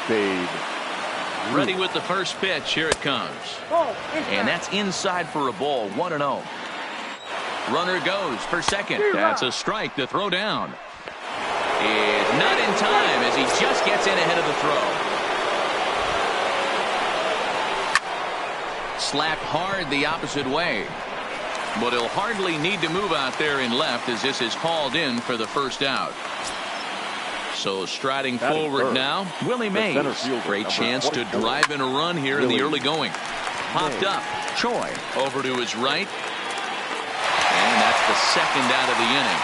Babe. Ready with the first pitch. Here it comes. And that's inside for a ball. 1-0. Runner goes for second. That's a strike to throw down. Is not in time as he just gets in ahead of the throw. Slapped hard the opposite way. But he'll hardly need to move out there in left as this is hauled in for the first out. So striding forward now, Willie Mays. Great chance to drive in a run here in the early going. Popped up. Choi over to his right. And that's the second out of the inning.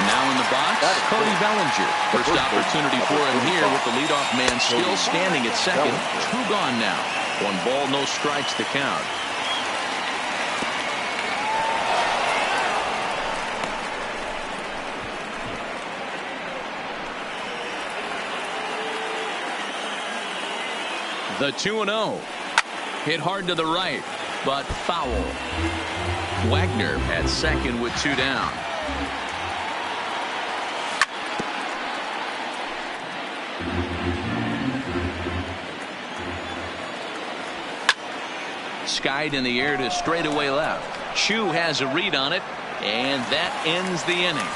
Now in the box, Cody Bellinger. First opportunity for him here with the leadoff man still standing at second. 2 gone now. 1 ball, no strikes to count. The 2-0. Hit hard to the right, but foul. Wagner at second with 2 down. Skied in the air to straightaway left. Chu has a read on it, and that ends the inning.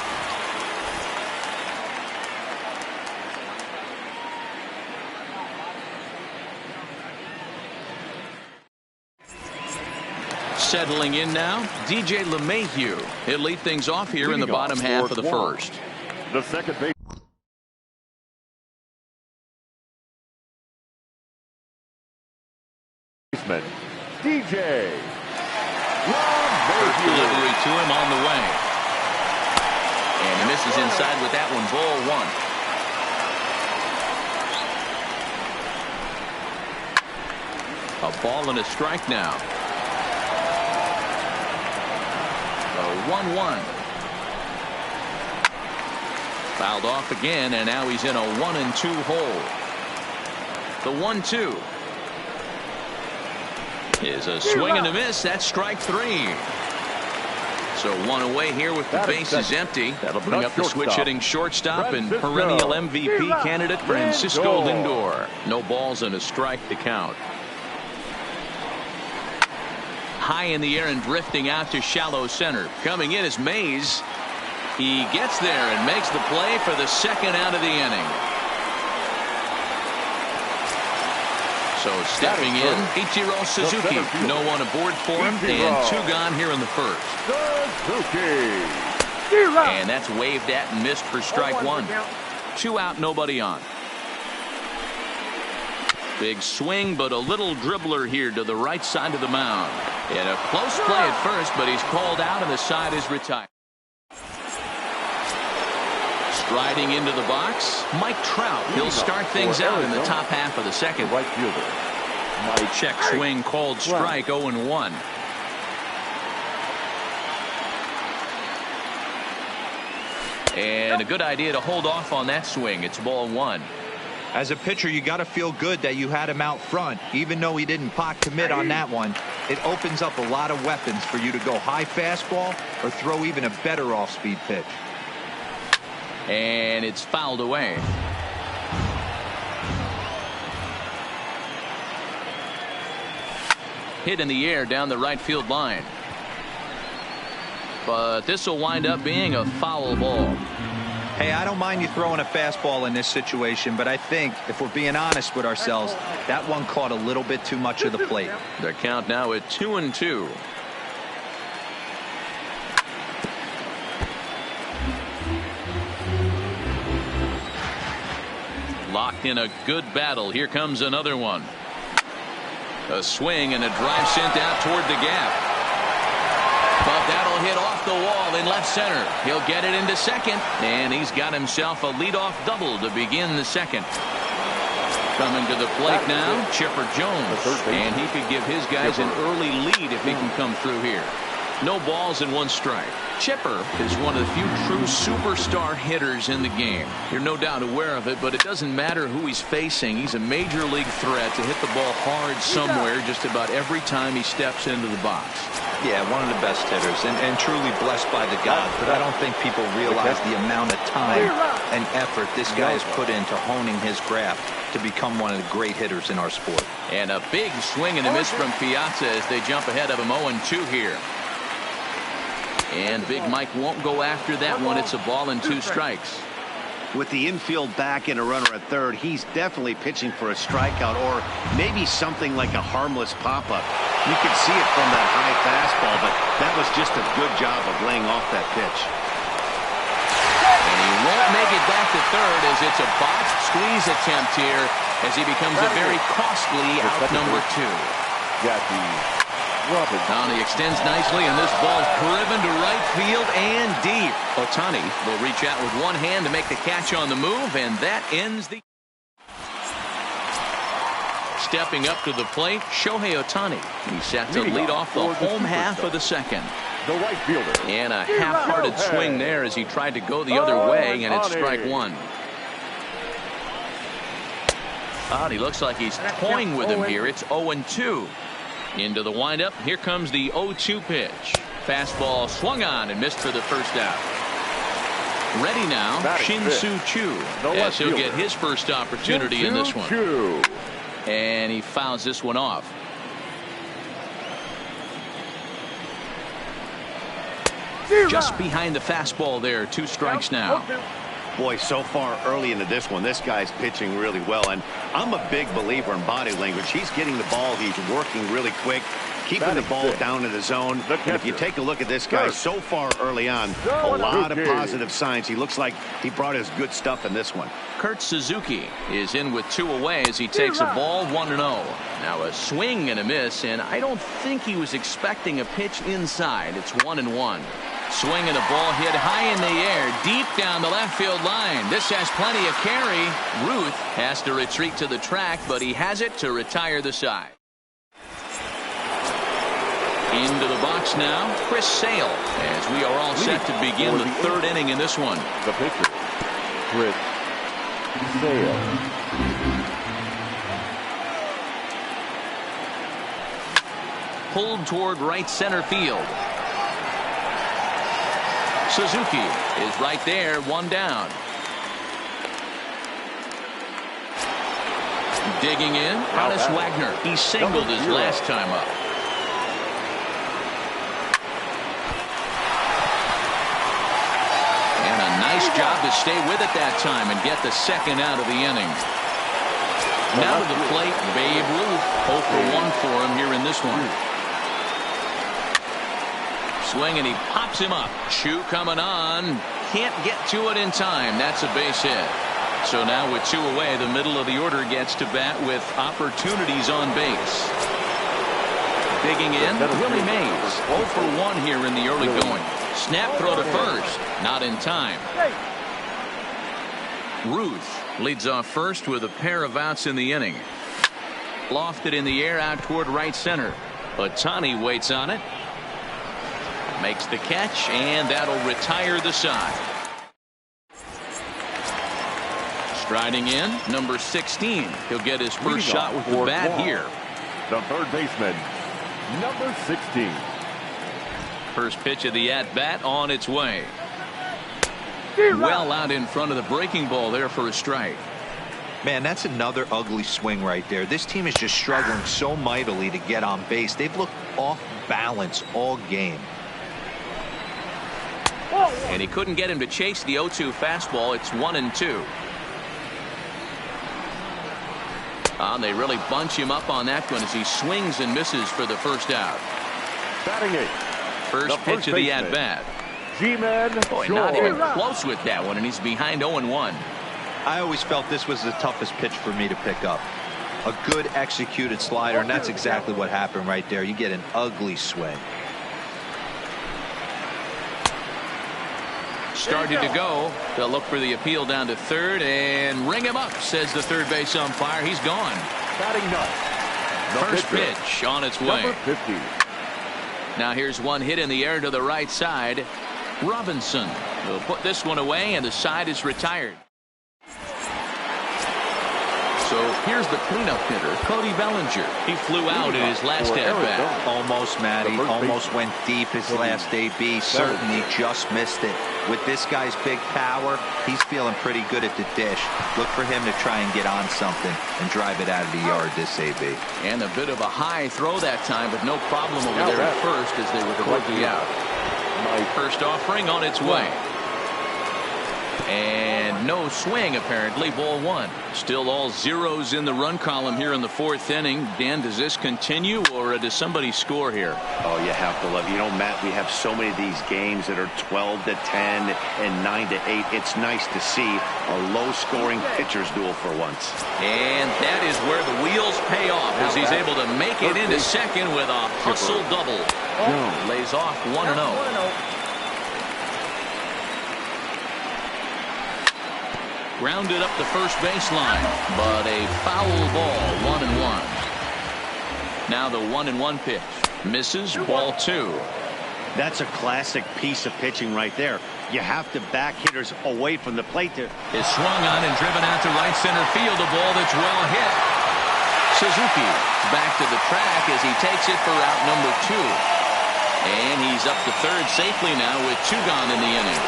Settling in now, DJ LeMahieu. He'll lead things off here in the bottom half of the first. The second baseman, DJ First delivery to him on the way. And he misses inside with that one. Ball 1. A ball and a strike now. 1-1. Fouled off again, and now he's in a 1-2 hole. The 1-2 is a swing and a miss. That's strike 3. So 1 away here with the bases empty. That'll bring up the switch hitting shortstop and perennial MVP candidate Francisco Lindor. No balls and a strike to count. High in the air and drifting out to shallow center. Coming in is Mays. He gets there and makes the play for the second out of the inning. So stepping in, Ichiro Suzuki. No one aboard for him, and 2 gone here in the first. And that's waved at and missed for strike 1. 2 out, nobody on. Big swing, but a little dribbler here to the right side of the mound. And a close play at first, but he's called out and the side is retired. Striding into the box, Mike Trout. He'll start things out in the top half of the second. Right fielder. Check swing called strike. 0-1. And a good idea to hold off on that swing. It's ball 1. As a pitcher, you got to feel good that you had him out front. Even though he didn't pot commit on that one, it opens up a lot of weapons for you to go high fastball or throw even a better off-speed pitch. And it's fouled away. Hit in the air down the right field line. But this will wind up being a foul ball. Hey, I don't mind you throwing a fastball in this situation, but I think if we're being honest with ourselves, that one caught a little bit too much of the plate. The count now at 2-2. Locked in a good battle. Here comes another one. A swing and a drive sent out toward the gap. But that'll hit off the wall in left center. He'll get it into second, and he's got himself a leadoff double to begin the second. Coming to the plate now, Chipper Jones, and he could give his guys an early lead if he can come through here. No balls and 1 strike. Chipper is one of the few true superstar hitters in the game. You're no doubt aware of it, but it doesn't matter who he's facing. He's a major league threat to hit the ball hard somewhere just about every time he steps into the box. Yeah, one of the best hitters and truly blessed by the God, but I don't think people realize the amount of time an effort this guy has put into honing his craft to become one of the great hitters in our sport. And a big swing and a miss from Piazza as they jump ahead of him 0-2 here. And Big Mike won't go after that one. It's a ball and 2 strikes. With the infield back and a runner at third, he's definitely pitching for a strikeout or maybe something like a harmless pop-up. You could see it from that high fastball, but that was just a good job of laying off that pitch. And he won't make it back to third as it's a botched squeeze attempt here as he becomes a very costly out number 2. Jackie Robinson. Now he extends nicely, and this ball driven to right field and deep. Ohtani will reach out with one hand to make the catch on the move, and that ends the... Stepping up to the plate, Shohei Ohtani. He's set to lead off the home half of the second. The right fielder. And a half-hearted swing there as he tried to go the other way, and it's strike 1. He looks like he's toying with him here. It's 0-2. Into the windup. Here comes the 0-2 pitch. Fastball swung on and missed for the first out. Ready now, Shin-Soo Choo, as he'll get his first opportunity in this one. And he fouls this one off. Just behind the fastball there. 2 strikes now. Boy, so far early into this one, this guy's pitching really well, and I'm a big believer in body language. He's getting the ball, he's working really quick, keeping the ball down in the zone. And if you take a look at this guy so far early on, a lot of positive signs. He looks like he brought his good stuff in this one. Kurt Suzuki is in with 2 away as he takes a ball 1-0. Now a swing and a miss, and I don't think he was expecting a pitch inside. It's 1-1. Swing and a ball hit high in the air, deep down the left field line. This has plenty of carry. Ruth has to retreat to the track, but he has it to retire the side. Into the box now, Chris Sale, as we are all set to begin the 3rd inning in this one. The pitcher, Chris Sale. Pulled toward right center field. Suzuki is right there, 1 down. Digging in, Honus Wagner. He singled his last time up. And a nice job to stay with it that time and get the 2nd out of the inning. Now to the plate, Babe Ruth. 0 for 1 for him here in this one. Swing and he pops him up. Choo coming on. Can't get to it in time. That's a base hit. So now with 2 away, the middle of the order gets to bat with opportunities on base. Digging in, Willie Mays. 0 for 1 here in the early going. Snap throw to first. Not in time. Ruth leads off first with a pair of outs in the inning. Lofted in the air out toward right center. Ohtani waits on it. Makes the catch, and that'll retire the side. Striding in, number 16. He'll get his first shot with the bat here. The 3rd baseman, number 16. First pitch of the at-bat on its way. Well out in front of the breaking ball there for a strike. Man, that's another ugly swing right there. This team is just struggling so mightily to get on base. They've looked off balance all game. And he couldn't get him to chase the 0-2 fastball. It's 1-2. They really bunch him up on that one as he swings and misses for the first out. Batting 8. First pitch of the at-bat. G-Man. Boy, not even close with that one, and he's behind 0-1. I always felt this was the toughest pitch for me to pick up. A good executed slider, and that's exactly what happened right there. You get an ugly swing. Started to go. They'll look for the appeal down to third and ring him up, says the third base umpire. He's gone. Batting 9. First pitch on its way. Number 50. Now here's one hit in the air to the right side. Robinson will put this one away, and the side is retired. So here's the cleanup hitter, Cody Bellinger. He flew out in his last at-bat. Almost, Matty. Almost went deep his last AB. Certainly just missed it. With this guy's big power, he's feeling pretty good at the dish. Look for him to try and get on something and drive it out of the yard this AB. And a bit of a high throw that time, but no problem over there at first as they record the out. First offering on its way. And no swing, apparently. Ball one. Still all zeros in the run column here in the fourth inning. Dan, does this continue, or does somebody score here? Oh, you have to love it. You know, Matt, we have so many of these games that are 12-10 and 9-8. It's nice to see a low-scoring pitcher's duel for once. And that is where the wheels pay off as he's able to make it into second with a hustle double. Lays off 1-0. Grounded up the first baseline, but a foul ball, 1-1. Now the 1-1 pitch. Misses, ball two. That's a classic piece of pitching right there. You have to back hitters away from the plate. Is swung on and driven out to right center field. A ball that's well hit. Suzuki back to the track as he takes it for out number two. And he's up to third safely now with two gone in the inning.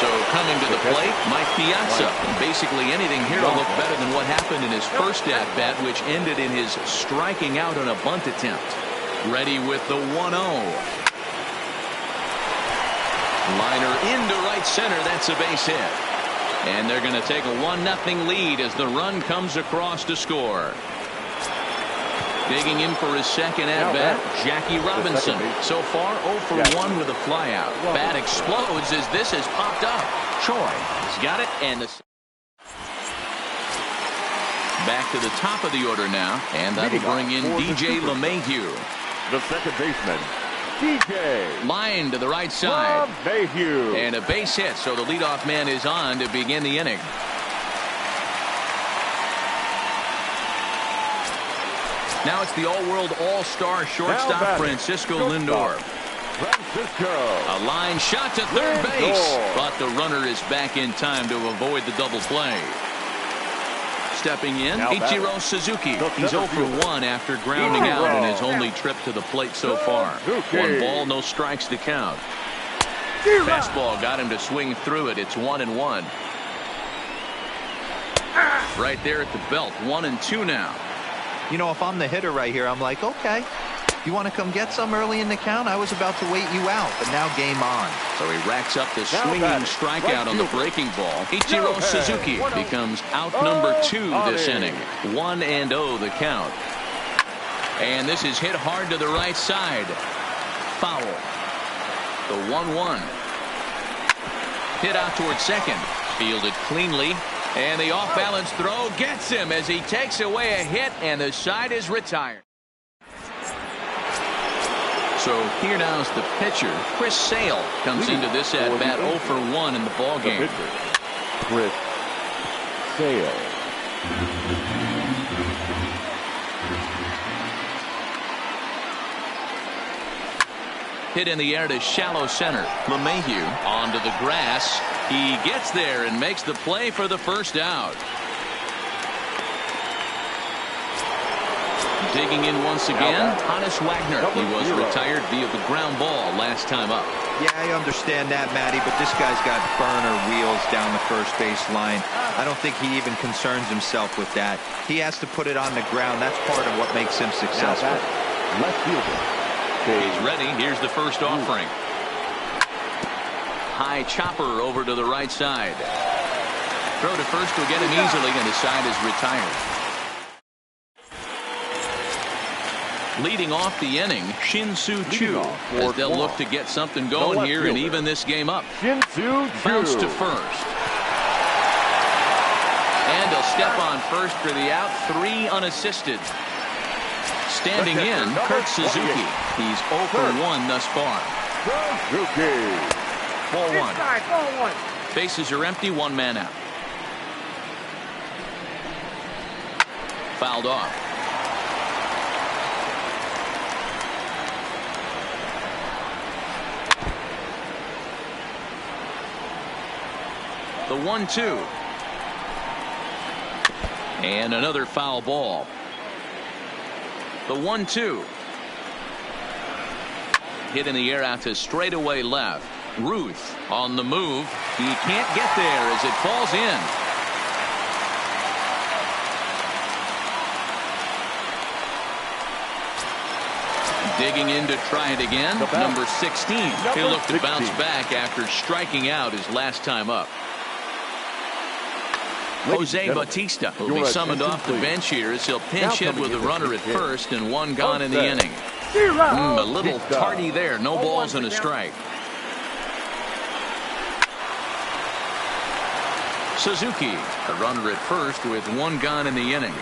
So coming to the plate, Mike Piazza. Basically anything here will look better than what happened in his first at-bat, which ended in his striking out on a bunt attempt. Ready with the 1-0. Liner into right center. That's a base hit. And they're going to take a 1-0 lead as the run comes across to score. Digging in for his second at-bat, Jackie Robinson. So far, 0 for 1 with a flyout. Bat explodes as this has popped up. Choi has got it, and back to the top of the order now, and that'll bring in DJ LeMahieu. The second baseman, DJ. Line to the right side. LeMahieu. And a base hit, so the leadoff man is on to begin the inning. Now it's the all-world all-star shortstop Francisco Lindor. A line shot to third base, but the runner is back in time to avoid the double play. Stepping in, Ichiro Suzuki. He's 0 for 1 after grounding out in his only trip to the plate so far. 1 ball, no strikes to count. Fastball got him to swing through it. It's 1-1. Right there at the belt, 1-2 now. You know, if I'm the hitter right here, I'm like, okay, you want to come get some early in the count? I was about to wait you out, but now game on. So he racks up the swinging strikeout on the breaking ball. Ichiro Suzuki becomes out number 2 this inning. 1-0 the count. And this is hit hard to the right side. Foul. The 1-1. Hit out towards second. Fielded cleanly. And the off-balance throw gets him as he takes away a hit, and the side is retired. So here now is the pitcher. Chris Sale comes into this at-bat 0 for 1 in the ballgame. Chris Sale. Hit in the air to shallow center. LeMahieu onto the grass. He gets there and makes the play for the first out. Digging in once again, Honus Wagner. He was retired via the ground ball last time up. Yeah, I understand that, Matty, but this guy's got burner wheels down the first base line. I don't think he even concerns himself with that. He has to put it on the ground. That's part of what makes him successful. Left fielder. He's ready. Here's the first offering. High chopper over to the right side. Throw to first will get him easily, and the side is retired. Leading off the inning, Shin-Soo Choo, as they'll look to get something going here and even this game up. Shin-Soo Choo. Bounce to first. And he'll step on first for the out. 3 unassisted. Standing in, Kurt Suzuki. He's 0 for 1 thus far. Suzuki. Ball 1. Bases are empty, 1 man out. Fouled off. The 1-2. And another foul ball. The 1-2. Hit in the air out to straightaway left. Ruth on the move. He can't get there as it falls in. Digging in to try it again. Number 16. He'll look to bounce back after striking out his last time up. Jose Bautista will be summoned off the bench here as he'll pinch hit with a runner at first and one gone in the inning. A little tardy there. No balls and a strike. Suzuki, a runner at first with one gone in the inning.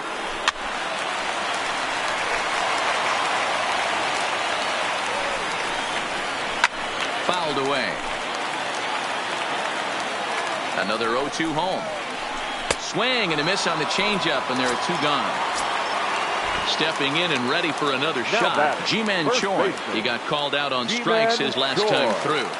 Fouled away. Another 0-2 home. Swing and a miss on the changeup, and there are two gone. Stepping in and ready for another shot, Ji-Man Choi. He got called out on strikes his last time through.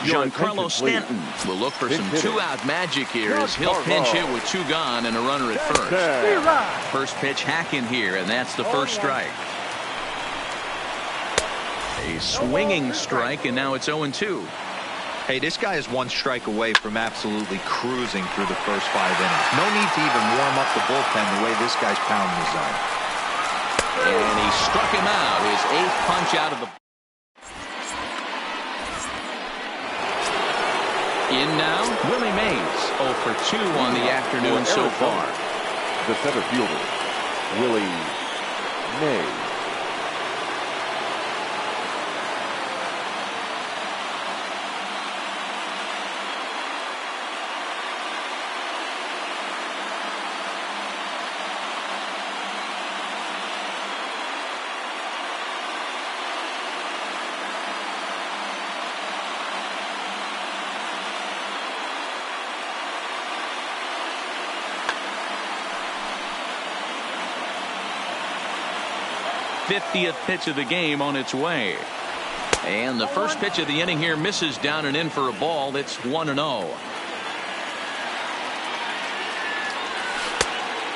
Giancarlo Stanton will look for some two-out magic here as he'll pinch hit with two gone and a runner at first. First pitch hacking here, and that's the first strike. A swinging strike, and now it's 0-2. Hey, this guy is one strike away from absolutely cruising through the first 5 innings. No need to even warm up the bullpen the way this guy's pounding the zone. And he struck him out, his 8th punch out of the. In now, Willie Mays, 0 for 2 on the afternoon so far. The center fielder, Willie Mays. '50th pitch of the game on its way. And the first pitch of the inning here misses down and in for a ball. It's 1-0.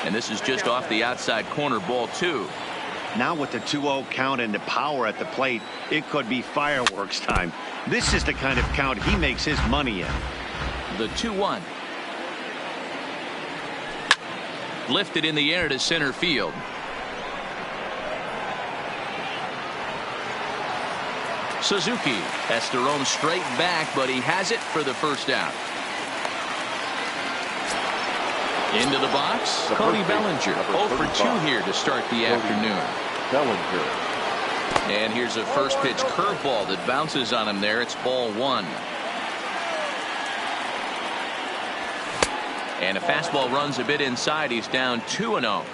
And this is just off the outside corner, ball 2. Now with the 2-0 count and the power at the plate, it could be fireworks time. This is the kind of count he makes his money in. The 2-1. Lifted in the air to center field. Suzuki has to roam straight back, but he has it for the first out. Into the box, Cody Bellinger, 0 for 2 here to start the afternoon. Bellinger. And here's a first pitch curveball that bounces on him there. It's ball 1. And a fastball runs a bit inside. He's down 2-0.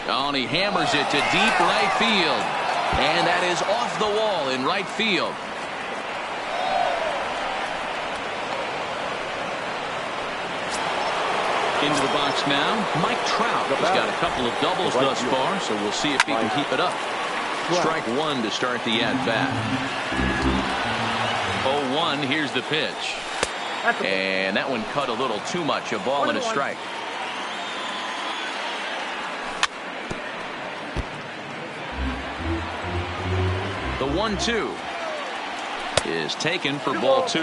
Oh, and he hammers it to deep right field. And that is off the wall in right field. Into the box now, Mike Trout has got a couple of doubles thus far, so we'll see if he can keep it up. Strike 1 to start the at-bat. 0-1, here's the pitch. And that one cut a little too much, a ball and a strike. The 1-2 is taken for ball 2.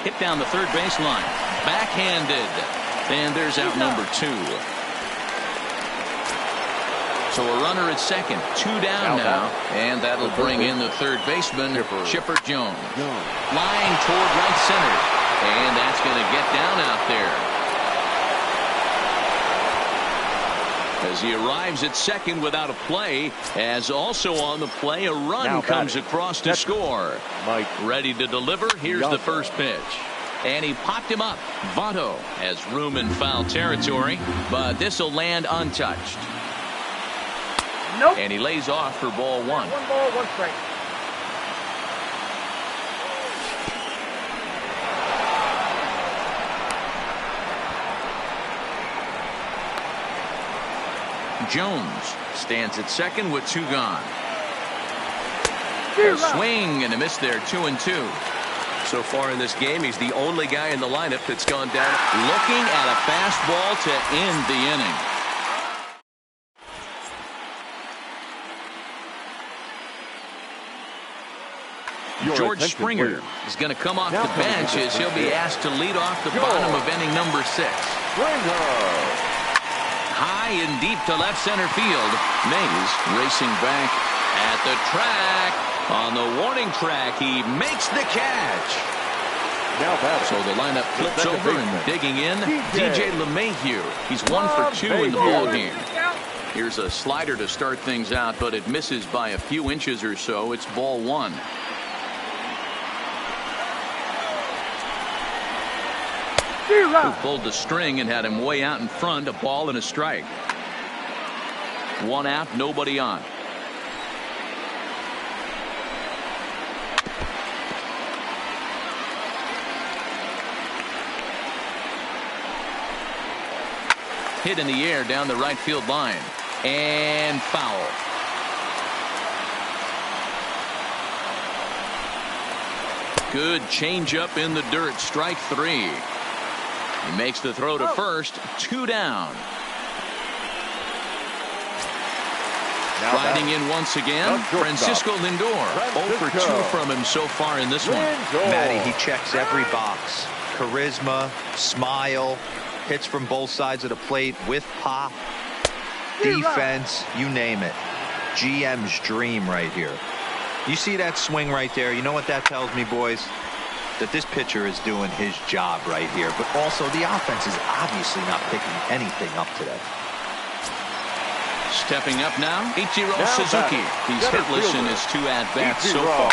Hit down the third baseline. Backhanded. And there's out number 2. So a runner at second. 2 down now. And that'll bring in the third baseman, Chipper Jones. Flying toward right center. And that's going to get down out there. as he arrives at second without a play, as also on the play a run Now comes batting. across to score. Mike. Ready to deliver. Here's the first pitch. And he popped him up. Votto has room in foul territory, but this will land untouched. Nope. And he lays off for ball one. 1 ball, 1 strike. Jones stands at second with 2 gone. Zero. A swing and a miss there, 2-2. So far in this game, he's the only guy in the lineup that's gone down. Looking at a fastball to end the inning. George attention, Springer please. is going to come off Now the coming bench to the as he'll be field. asked to lead off the George. bottom of inning number 6. Springer. High and deep to left center field. Mays racing back at the track. On the warning track, he makes the catch. Now batting. So the lineup flips second over and baseman. digging in, DJ DJ LeMahieu. He's 1 for 2 in the LeMahieu. ball game. Here's a slider to start things out, but it misses by a few inches or so. It's ball 1. Who pulled the string and had him way out in front, a ball and a strike. 1 out, nobody on. Hit in the air down the right field line. And foul. Good changeup in the dirt. Strike 3. He makes the throw to first. 2 down. Now Riding batting. in once again, The shortstop. Francisco Lindor. 0 for 2 Francisco. from him so far in this one. Lindor. Matty, he checks every box. Charisma, smile, hits from both sides of the plate with pop, defense, you name it. GM's dream right here. You see that swing right there? You know what that tells me, boys? That this pitcher is doing his job right here. But also the offense is obviously not picking anything up today. Stepping up now, Ichiro Now Suzuki. batting. He's Center hitless in fielder. his 2 at-bats so Ichiro. far.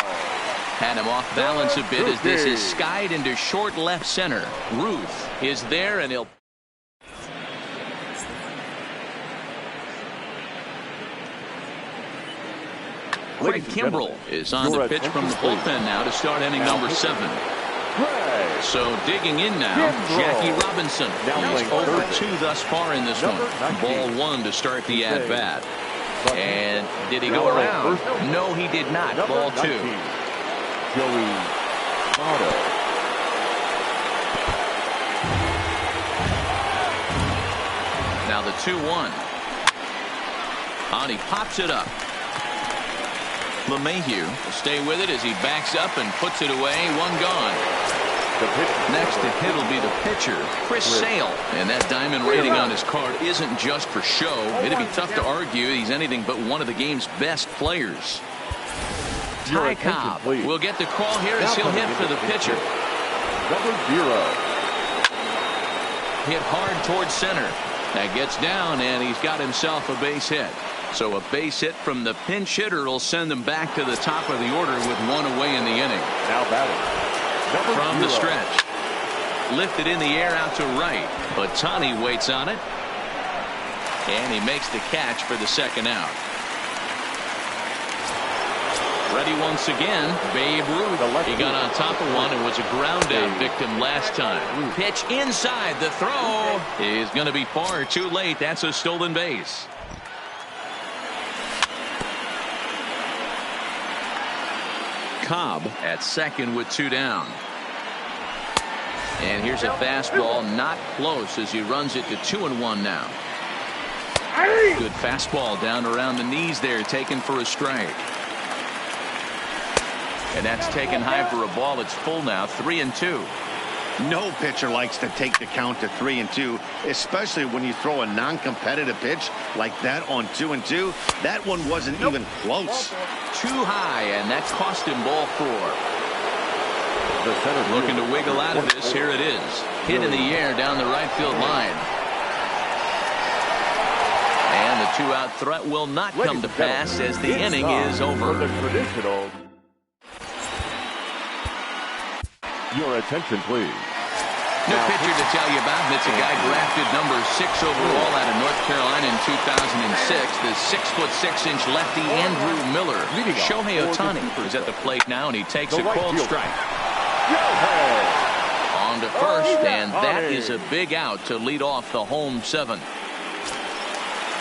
Had him off balance a bit as this is Suzuki. skied into short left center. Ruth is there and he'll Craig Ladies and Kimbrell gentlemen, is on your the pitch from the attention, bullpen please. now to start inning Now number pitching. 7. Craig. So digging in now, Kimbrell. Jackie Robinson. Now He's playing 0 third. for 2 thus far in this Number one. 19. Ball 1 to start the Jose at-bat. Button. And did he Now go on around? first. No, he did not. Number Ball 2. 19. Joey Votto. Now the 2-1. He pops it up. LeMahieu will stay with it as he backs up and puts it away. 1 gone. The pitch. Next to hit will be the pitcher, Chris Sale. And that diamond rating on his card isn't just for show. It'd be tough to argue he's anything but one of the game's best players. Your Ty attention, Cobb please. will get the call here as Now he'll coming hit for into the the pitcher. Number 0. Hit hard towards center. That gets down, and he's got himself a base hit. So a base hit from the pinch hitter will send them back to the top of the order with 1 away in the inning. Now batting. Number From the 0. stretch. Lifted in the air out to right. But Tani waits on it. And he makes the catch for the 2nd out. Ready once again, Babe Ruth. He got on top of one and was a ground out victim last time. Pitch inside. The throw is going to be far too late. That's a stolen base. Cobb at second with 2 down. And here's a fastball not close as he runs it to 2-1 now. Good fastball down around the knees there, taken for a strike. And that's taken high for a ball. It's full now, 3-2. No pitcher likes to take the count to 3-2, especially when you throw a non-competitive pitch like that on 2-2. That one wasn't even close. Too high, and that cost him ball 4. The center Looking to fielder. wiggle out of this. Here it is. Hit in the air down the right field line. And two-out threat will not Ladies come to and pass gentlemen, as the it's inning time is for over. the traditional. Your attention, please. New pitcher to tell you about, and it's a guy drafted number 6 overall out of North Carolina in 2006. The 6'6" lefty Andrew Miller. Leading off Shohei for the Ohtani is at the plate now, and he takes a right cold fielder. strike. Shohei. On to first, and that Ohtani. is a big out to lead off the home 7.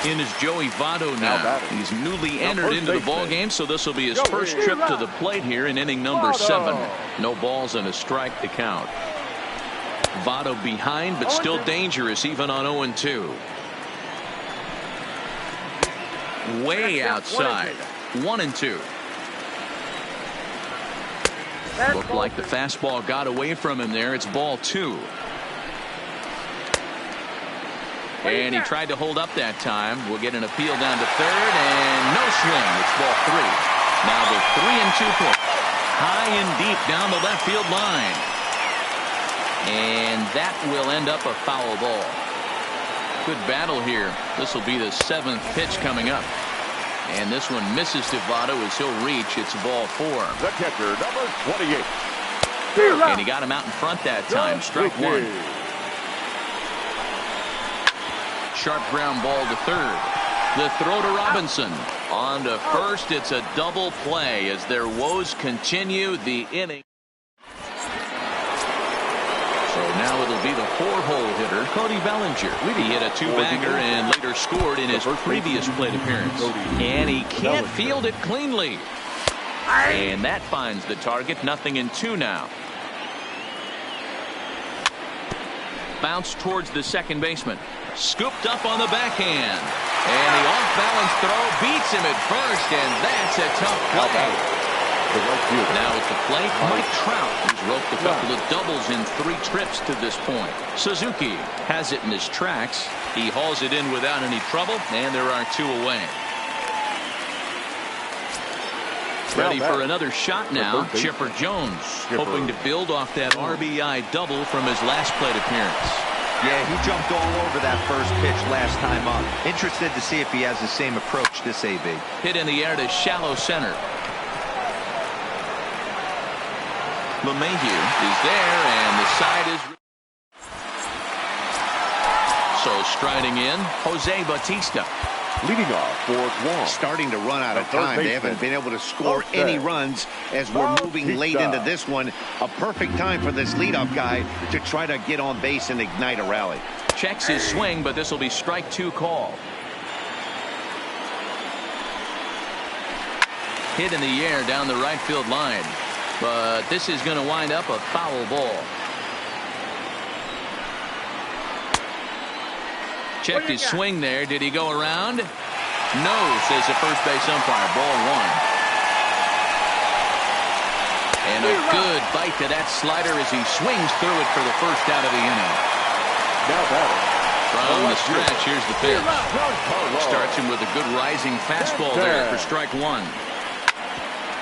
In is Joey Votto Now now. batting. He's newly Now entered first into the baseman. ball game, so this will be his Joey first trip to the plate here in inning number Votto. 7. No balls and a strike to count. Votto behind, but still dangerous even on 0-2. Way outside. 1-2. Looked like the fastball got away from him there. It's ball 2. And he tried to hold up that time. We'll get an appeal down to third, and no swing. It's ball 3. Now the 3-2 pitch. High and deep down the left field line. And that will end up a foul ball. Good battle here. This will be the 7th pitch coming up. And this one misses to Votto as he'll reach. It's ball 4. The catcher, number 28. And he got him out in front that time. Strike 1. Sharp ground ball to third. The throw to Robinson. On to first. It's a double play as their woes continue the inning. So now it'll be the 4-hole hitter, Cody Bellinger. He hit a 2-bagger and later scored in his previous plate appearance. And he can't field it cleanly. And that finds the target. 0-2 now. Bounce towards the second baseman. Scooped up on the backhand. And the off-balance throw beats him at first, and that's a tough play. Now at the plate, Mike Trout, who's roped a couple of doubles in 3 trips to this point. Suzuki has it in his tracks. He hauls it in without any trouble, and there are 2 away. Ready for another shot now. Chipper Jones hoping to build off that RBI double from his last plate appearance. Yeah, he jumped all over that first pitch last time up. Interested to see if he has the same approach this AB. Hit in the air to shallow center. LeMahieu is there, and the side is. So striding in, Jose Bautista. Leading off for Guam. Starting to run out of The third time. They baseman. haven't been able to score Okay. any runs as we're moving late Bautista. into this one. A perfect time for this leadoff guy to try to get on base and ignite a rally. Checks his swing, but this will be strike 2 call. Hit in the air down the right field line. But this is going to wind up a foul ball. Checked his swing there. Did he go around? No, says the first base umpire. Ball 1. And a good bite to that slider as he swings through it for the first out of the inning. Now batting. From the stretch, here's the pitch. Starts him with a good rising fastball there for strike 1.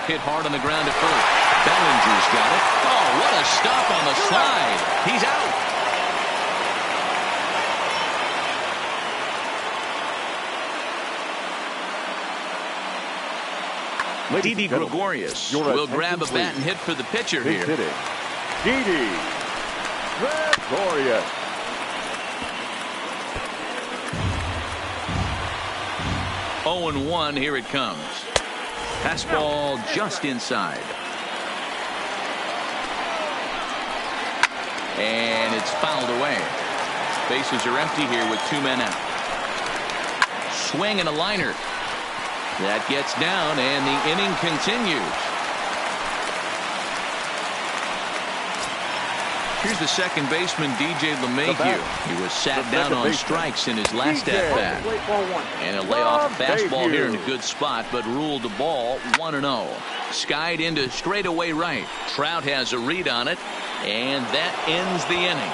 Hit hard on the ground at first. Bellinger's got it. Oh, what a stop on the slide. He's out. Didi Gregorius will grab a bat and hit for the pitcher here. Hitting. Didi Gregorius. Oh, 0-1, here it comes. Fastball just inside. And it's fouled away. Bases are empty here with 2 men out. Swing and a liner. That gets down, and the inning continues. Here's the second baseman, DJ LeMahieu. He was sat down on strikes in his last at-bat. And he'll lay off a fastball here in a good spot, but ruled the ball 1-0. Skied into straightaway right. Trout has a read on it, and that ends the inning.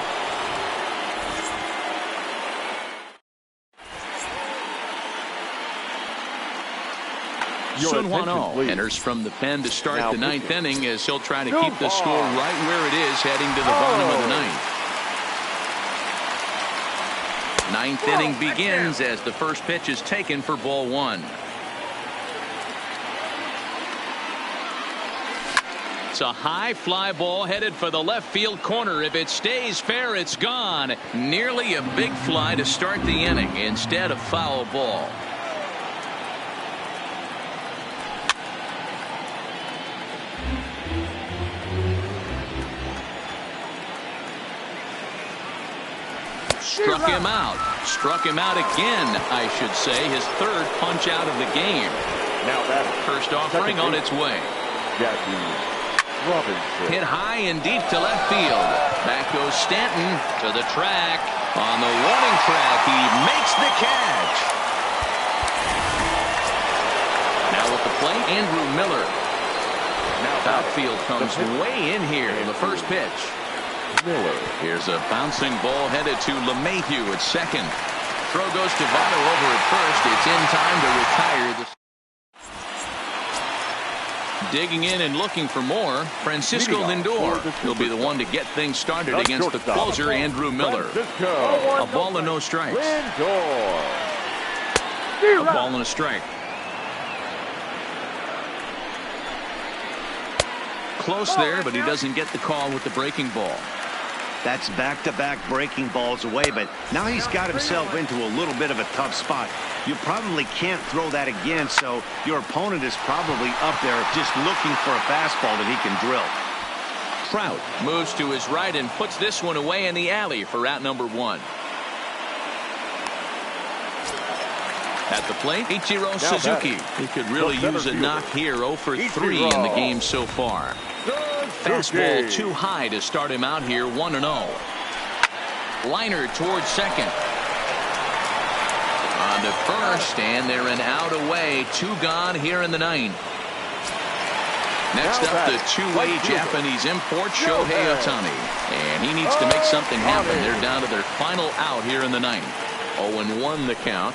Sun Hwan-Oh enters from the pen to start the 9th inning as he'll try to keep the score right where it is heading to the bottom of the 9th. Ninth inning begins as the first pitch is taken for ball one. It's a high fly ball headed for the left field corner. If it stays fair, it's gone. Nearly a big fly to start the inning instead of foul ball. Struck him out. Struck him out again, I should say. His third punch out of the game. Now that first offering on its way. Jackie Robinson. Hit high and deep to left field. Back goes Stanton to the track. On the warning track, he makes the catch. Now with the plate, Andrew Miller. Now outfield comes way in here in the first pitch. Miller. Here's a bouncing ball headed to LeMahieu at second. Throw goes to Votto over at first. It's in time to retire the. Digging in and looking for more, Francisco Lindor. He'll be the one to get things started against the closer, Andrew Miller. A ball and no strikes. Lindor. A ball and a strike. Close there, but he doesn't get the call with the breaking ball. That's back-to-back breaking balls away, but now he's got himself into a little bit of a tough spot. You probably can't throw that again, so your opponent is probably up there just looking for a fastball that he can drill. Trout moves to his right and puts this one away in the alley for out number one. At the plate, Ichiro Suzuki. He could really use a knock here. 0 for 3 in the game so far. Fastball too high to start him out here. 1-0. Liner towards second. On to first, and they're an out away. 2 gone here in the ninth. Next up, the two-way Japanese import, Shohei Ohtani. And he needs to make something happen. They're down to their final out here in the ninth. 0-1 the count.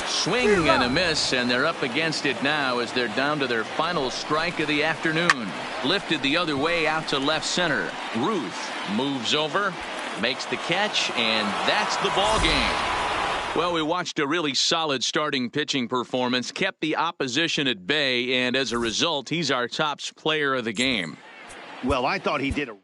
Swing and a miss, and they're up against it now as they're down to their final strike of the afternoon. Lifted the other way out to left center. Ruth moves over, makes the catch, and that's the ball game. Well, we watched a really solid starting pitching performance, kept the opposition at bay, and as a result, he's our top player of the game. Well, I thought he did a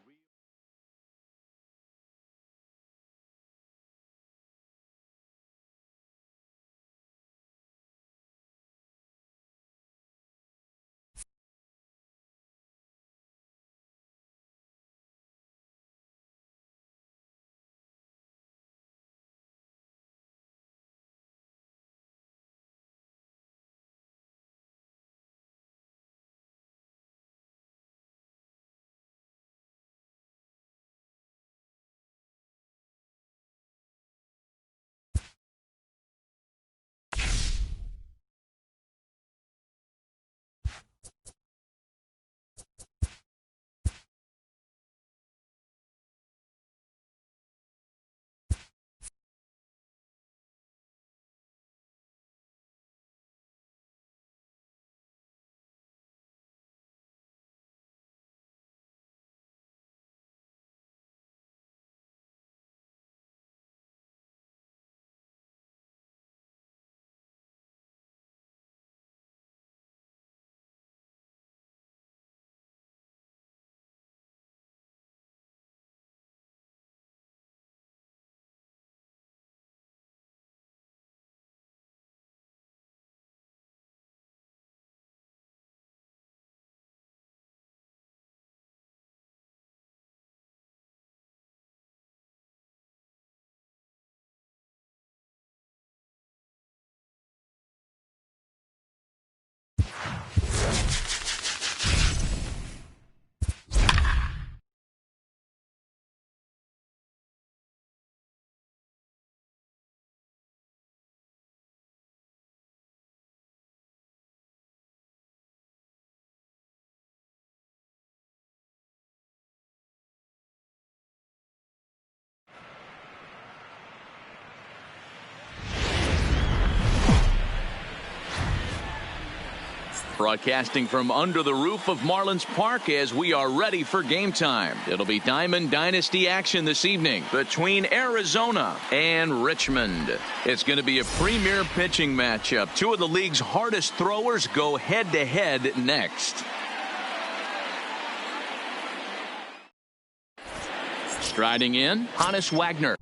Broadcasting from under the roof of Marlins Park as we are ready for game time. It'll be Diamond Dynasty action this evening between Arizona and Richmond. It's going to be a premier pitching matchup. Two of the league's hardest throwers go head-to-head next. Striding in, Honus Wagner.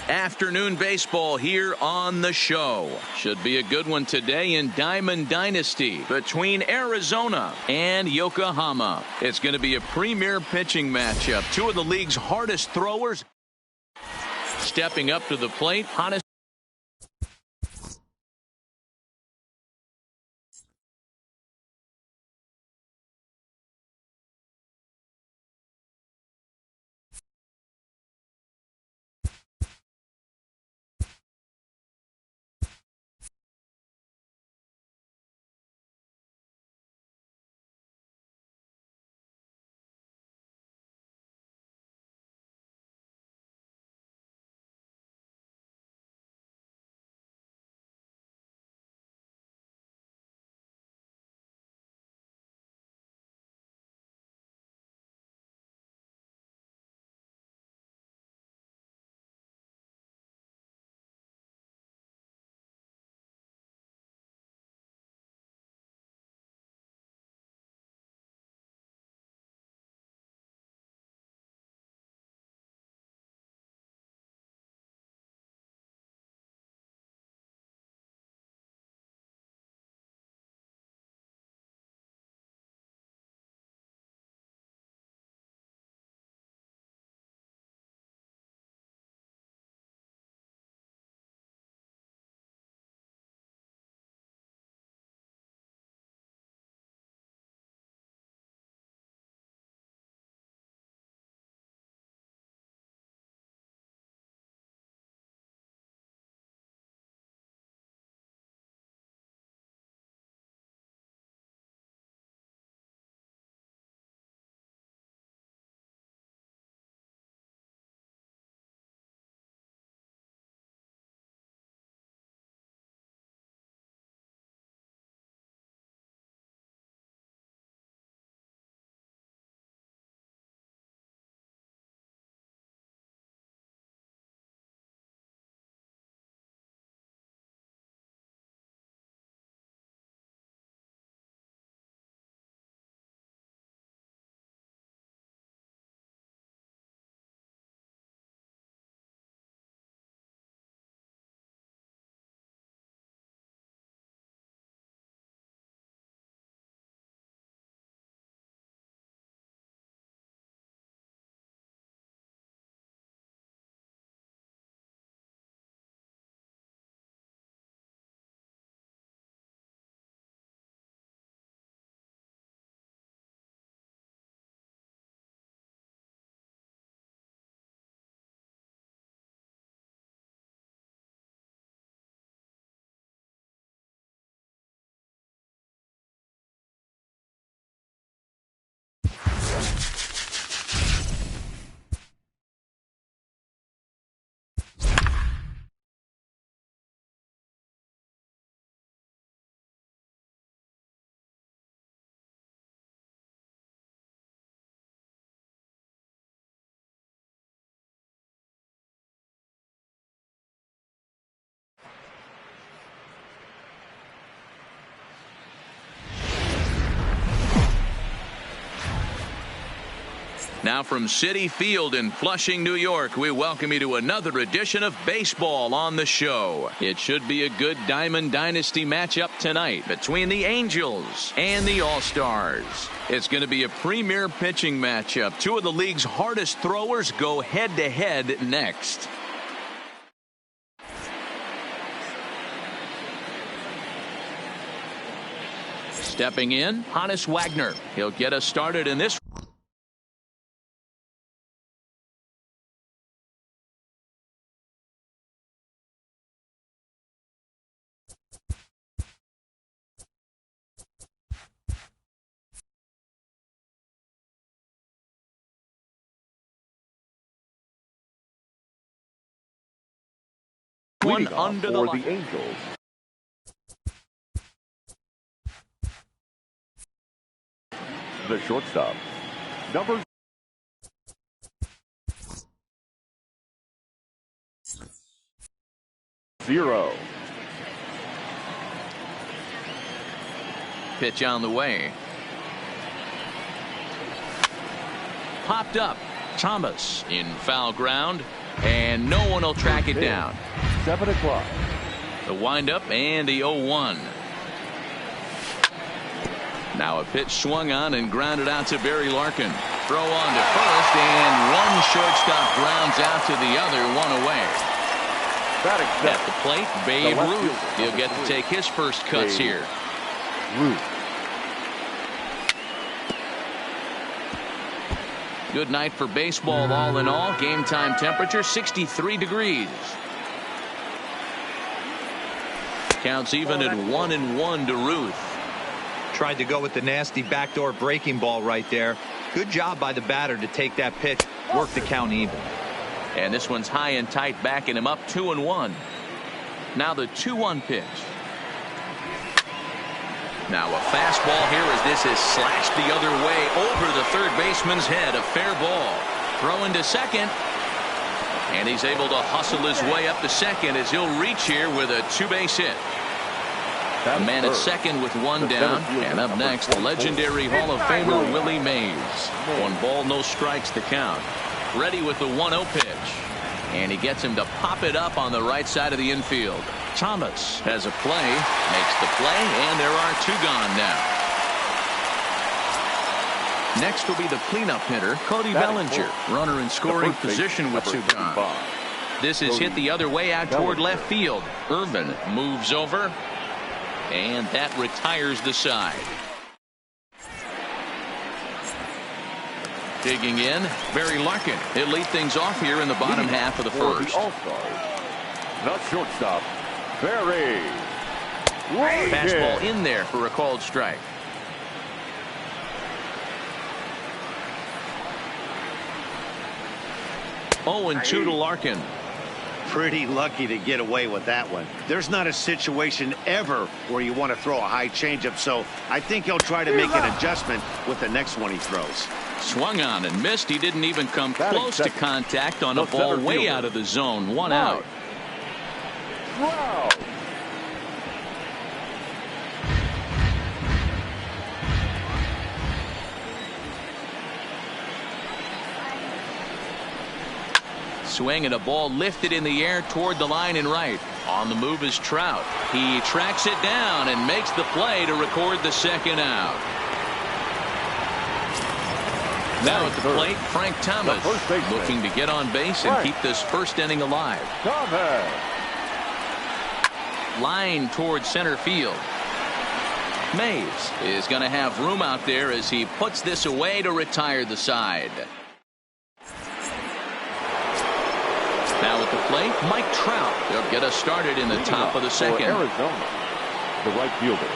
Afternoon baseball here on the show. Should be a good one today in Diamond Dynasty between Arizona and Yokohama. It's going to be a premier pitching matchup. Two of the league's hardest throwers stepping up to the plate. Honus Now from Citi Field in Flushing, New York, we welcome you to another edition of Baseball on the Show. It should be a good Diamond Dynasty matchup tonight between the Angels and the All-Stars. It's going to be a premier pitching matchup. Two of the league's hardest throwers go head-to-head next. Stepping in, Honus Wagner. He'll get us started in this. One under the line. The Angels. The shortstop, number 0. Pitch on the way. Popped up. Thomas in foul ground, and no one will track it down. 7 o'clock. The windup and the 0-1. Now a pitch swung on and grounded out to Barry Larkin. Throw on to first, and one shortstop grounds out to the other, one away. At the plate, Babe Ruth. He'll get to take his first cuts here. Ruth. Good night for baseball all in all. Game time temperature 63 degrees. Counts even at 1-1 to Ruth. Tried to go with the nasty backdoor breaking ball right there. Good job by the batter to take that pitch, work the count even. And this one's high and tight, backing him up 2-1. Now the 2-1 pitch. Now a fastball here as this is slashed the other way over the third baseman's head. A fair ball. Throwing to second. And he's able to hustle his way up to second as he'll reach here with a two-base hit. A man at second with one down. And up next, the legendary Hall of Famer Willie Mays. 1 ball, no strikes to count. Ready with the 1-0 pitch. And he gets him to pop it up on the right side of the infield. Thomas has a play, makes the play, and there are 2 gone now. Next will be the cleanup hitter, Cody Bellinger. Runner in scoring position with 2 gone. This is hit the other way out toward left field. Irvin moves over. And that retires the side. Digging in, Barry Larkin. He'll lead things off here in the bottom half of the first. The All-Stars, the shortstop, Barry. Fastball in there for a called strike. Oh, and 2 to Larkin. Pretty lucky to get away with that one. There's not a situation ever where you want to throw a high changeup, so I think he'll try to make an adjustment with the next one he throws. Swung on and missed. He didn't even come close to contact on a ball way out of the zone. 1 out. Wow. Swing and a ball lifted in the air toward the line and right. On the move is Trout. He tracks it down and makes the play to record the second out. Now at the plate, Frank Thomas looking to get on base and keep this first inning alive. Line towards center field. Mays is going to have room out there as he puts this away to retire the side. Now at the plate, Mike Trout. They'll get us started in the top of the second. Arizona, the right fielder.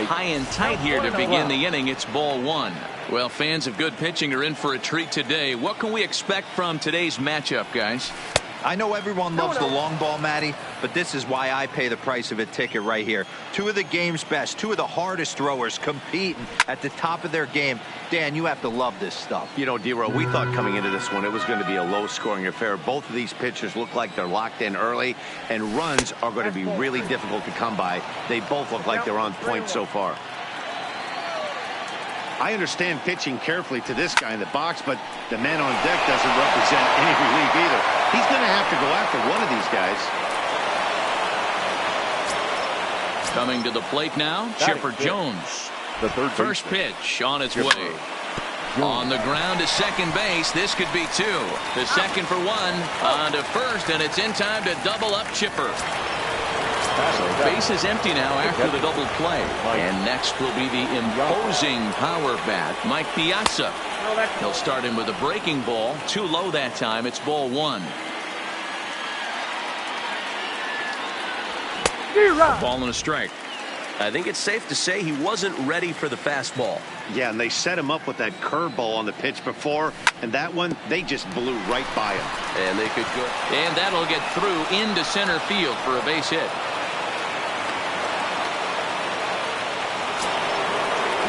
High and tight here to begin the inning. It's ball 1. Well, fans of good pitching are in for a treat today. What can we expect from today's matchup, guys? I know everyone loves the long ball, Matty, but this is why I pay the price of a ticket right here. 2 of the game's best, 2 of the hardest throwers competing at the top of their game. Dan, you have to love this stuff. You know, D-Row, we thought coming into this one it was going to be a low-scoring affair. Both of these pitchers look like they're locked in early, and runs are going to be really difficult to come by. They both look like they're on point so far. I understand pitching carefully to this guy in the box, but the man on deck doesn't represent any relief either. He's going to have to go after one of these guys. Coming to the plate now, Chipper Jones. The First pitch on its way. On the ground to second base. This could be two. The second for one. On to first, and it's in time to double up Chipper. So base is empty now after the double play. And next will be the imposing power bat, Mike Piazza. He'll start him with a breaking ball. Too low that time. It's ball one. Ball and a strike. I think it's safe to say he wasn't ready for the fastball. Yeah, and they set him up with that curveball on the pitch before, and that one, they just blew right by him. And they could go. And that'll get through into center field for a base hit.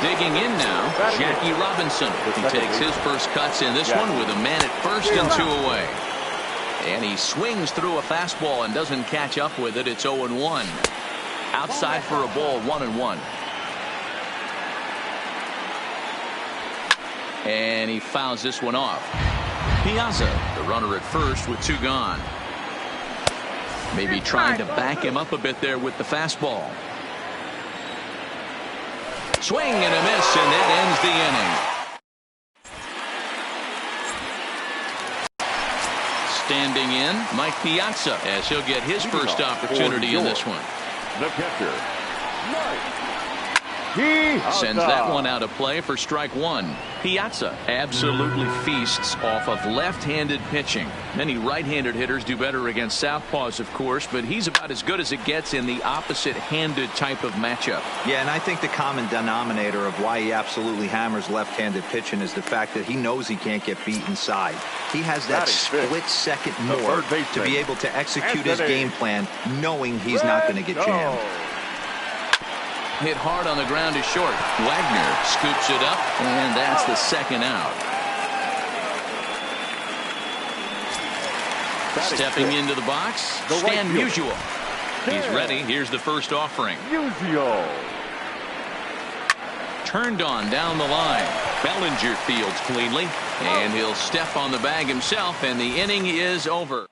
Digging in now, Jackie Robinson. He takes his first cuts in this one with a man at first and two away. And he swings through a fastball and doesn't catch up with it. It's 0-1. Outside for a ball, 1-1. And he fouls this one off. Piazza, the runner at first with two gone. Maybe trying to back him up a bit there with the fastball. Swing and a miss, and that ends the inning. Standing in, Mike Piazza, as he'll get his first opportunity in this one. The catcher, Mike Sends that one out of play for strike one. Piazza absolutely feasts off of left-handed pitching. Many right-handed hitters do better against southpaws, of course, but he's about as good as it gets in the opposite-handed type of matchup. Yeah, and I think the common denominator of why he absolutely hammers left-handed pitching is the fact that he knows he can't get beat inside. He has that split second more to be able to execute his game plan, knowing he's not going to get jammed. Hit hard on the ground is short. Wagner scoops it up, and that's the second out. Stepping into the box, Stan Musial. He's ready. Here's the first offering. Musial. Turned on down the line. Bellinger fields cleanly, and he'll step on the bag himself, and the inning is over.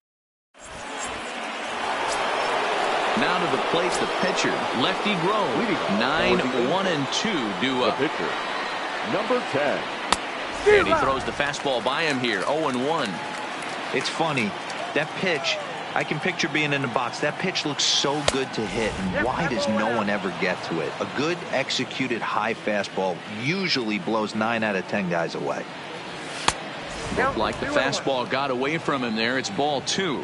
Now to the plate, the pitcher, Lefty Grove. 9-1-2 due up. The pitcher, number 10. And he throws the fastball by him here, 0-1. It's funny. That pitch, I can picture being in the box. That pitch looks so good to hit, and why does no one ever get to it? A good executed high fastball usually blows 9 out of 10 guys away. Looked like the fastball got away from him there. It's ball 2.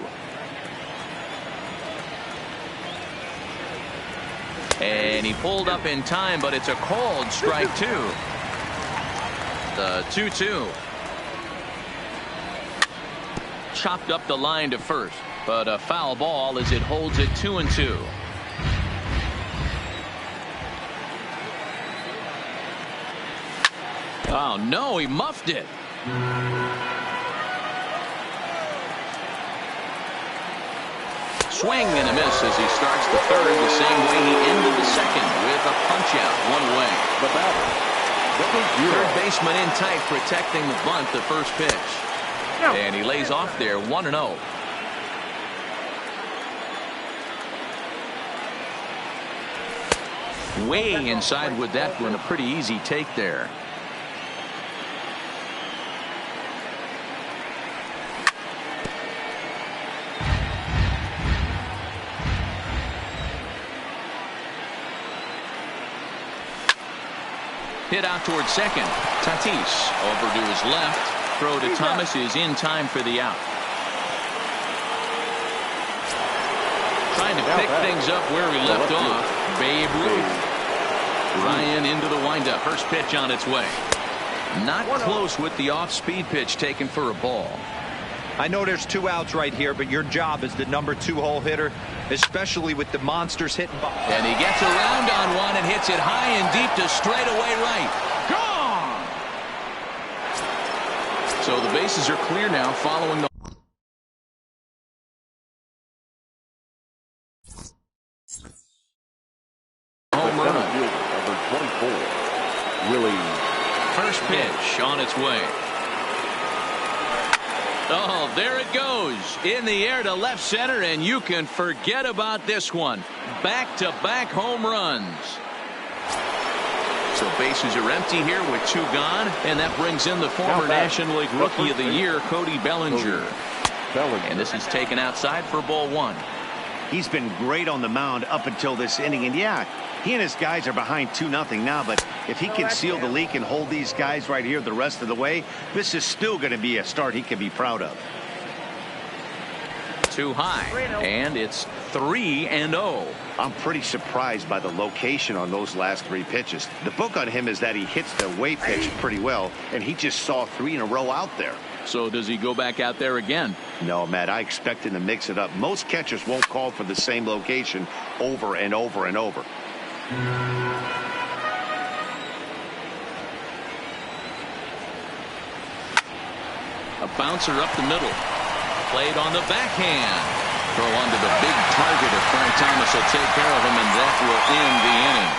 And he pulled up in time, but it's a called strike 2. The 2-2. Chopped up the line to first, but a foul ball as it holds it 2-2. Oh no, he muffed it. Swing and a miss as he starts the third the same way he ended the second with a punch out one way. The batter, third baseman in tight protecting the bunt the first pitch. And he lays off there 1-0. Way inside with that one, a pretty easy take there. Hit out towards second. Tatis over to his left. Throw to Thomas is in time for the out. Trying to pick things up where he left off. Babe Ruth. Ryan into the windup. First pitch on its way. Not close with the off-speed pitch taken for a ball. I know there's 2 outs right here, but your job as the number 2 hole hitter, especially with the monsters hitting. And he gets around on one and hits it high and deep to straightaway right. Gone! So the bases are clear now following the home run. Number 24, Willie First pitch on its way. Oh, there it goes in the air to left center, and you can forget about this one. Back-to-back home runs. So bases are empty here with 2 gone, and that brings in the former National League Rookie of the Year, Cody Bellinger. And this is taken outside for ball 1. He's been great on the mound up until this inning, and yeah, he and his guys are behind 2-0 now, but if he can seal the leak and hold these guys right here the rest of the way, this is still going to be a start he can be proud of. Too high, and it's 3-0. I'm pretty surprised by the location on those last 3 pitches. The book on him is that he hits the away pitch pretty well, and he just saw 3 in a row out there. So does he go back out there again? No, Matt, I expect him to mix it up. Most catchers won't call for the same location over and over and over. A bouncer up the middle. Played on the backhand. Throw onto the big target if Frank Thomas will take care of him, and that will end the inning.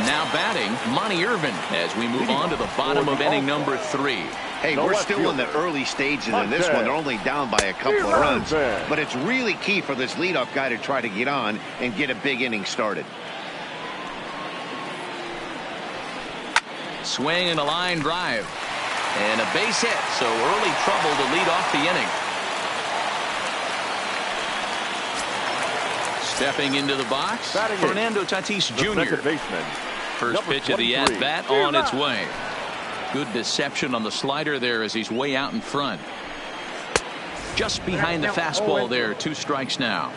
Now batting, Monty Irvin as we move on to the bottom of inning number 3. Hey, we're still in the early stages in this one. They're only down by a couple of runs. But it's really key for this leadoff guy to try to get on and get a big inning started. Swing and a line drive. And a base hit, so early trouble to lead off the inning. Stepping into the box, Fernando Tatis Jr. First pitch of the at-bat on its way. Good deception on the slider there as he's way out in front. Just behind the fastball there. 2 strikes now.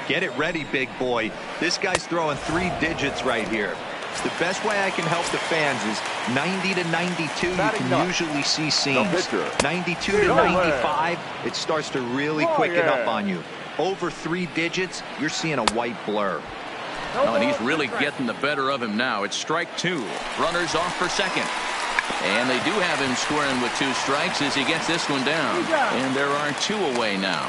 Get it ready, big boy. This guy's throwing 3 digits right here. The best way I can help the fans is 90 to 92. You can usually see seams. 92 to 95, it starts to really quicken up on you. Over 3 digits, you're seeing a white blur. Oh, and he's really getting the better of him now. It's strike 2. Runners off for second. And they do have him squaring with 2 strikes as he gets this one down. And there are 2 away now.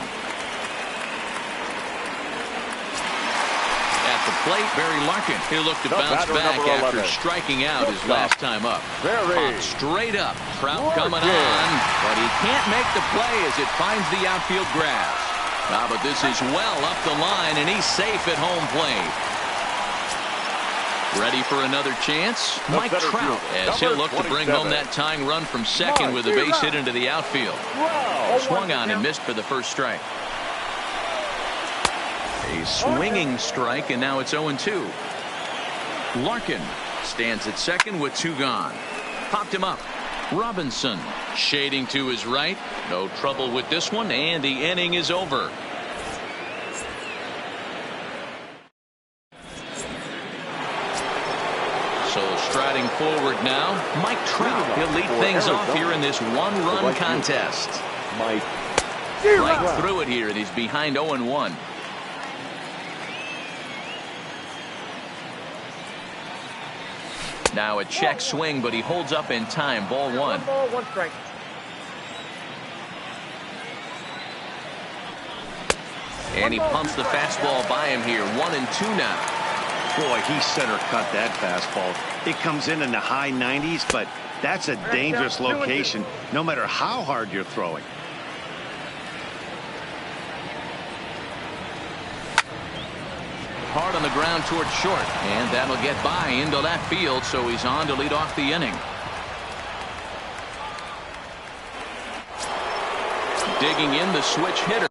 At the plate, Barry Larkin. He'll look to bounce back after striking out his last time up. Popped straight up. Trout coming on. But he can't make the play as it finds the outfield grass. But this is well up the line, and he's safe at home plate. Ready for another chance? Mike Trout, as he'll look to bring home that tying run from second with a base hit into the outfield. Swung on and missed for the first strike. A swinging strike, and now it's 0-2. Larkin stands at second with 2 gone. Popped him up. Robinson shading to his right. No trouble with this one, and the inning is over. So striding forward now, Mike Trout. He'll lead things off here in this 1-run contest. Right through it here, and he's behind 0-1. Now a check swing, but he holds up in time. Ball 1. 1 ball, 1 strike. And he pumps the fastball by him here. 1-2 now. Boy, he center cut that fastball. It comes in the high 90s, but that's a dangerous location no matter how hard you're throwing. Hard on the ground towards short, and that'll get by into left field, so he's on to lead off the inning. Digging in the switch hitter.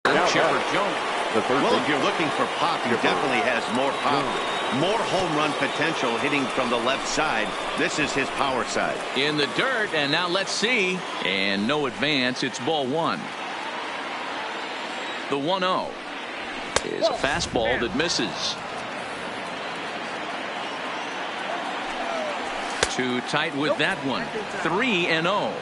Chipper Jones. Well, if you're looking for pop, he definitely has more pop. More home run potential hitting from the left side. This is his power side. In the dirt, and now let's see. And no advance. It's ball 1. The 1-0 is a fastball that misses. Too tight with that one. 3-0.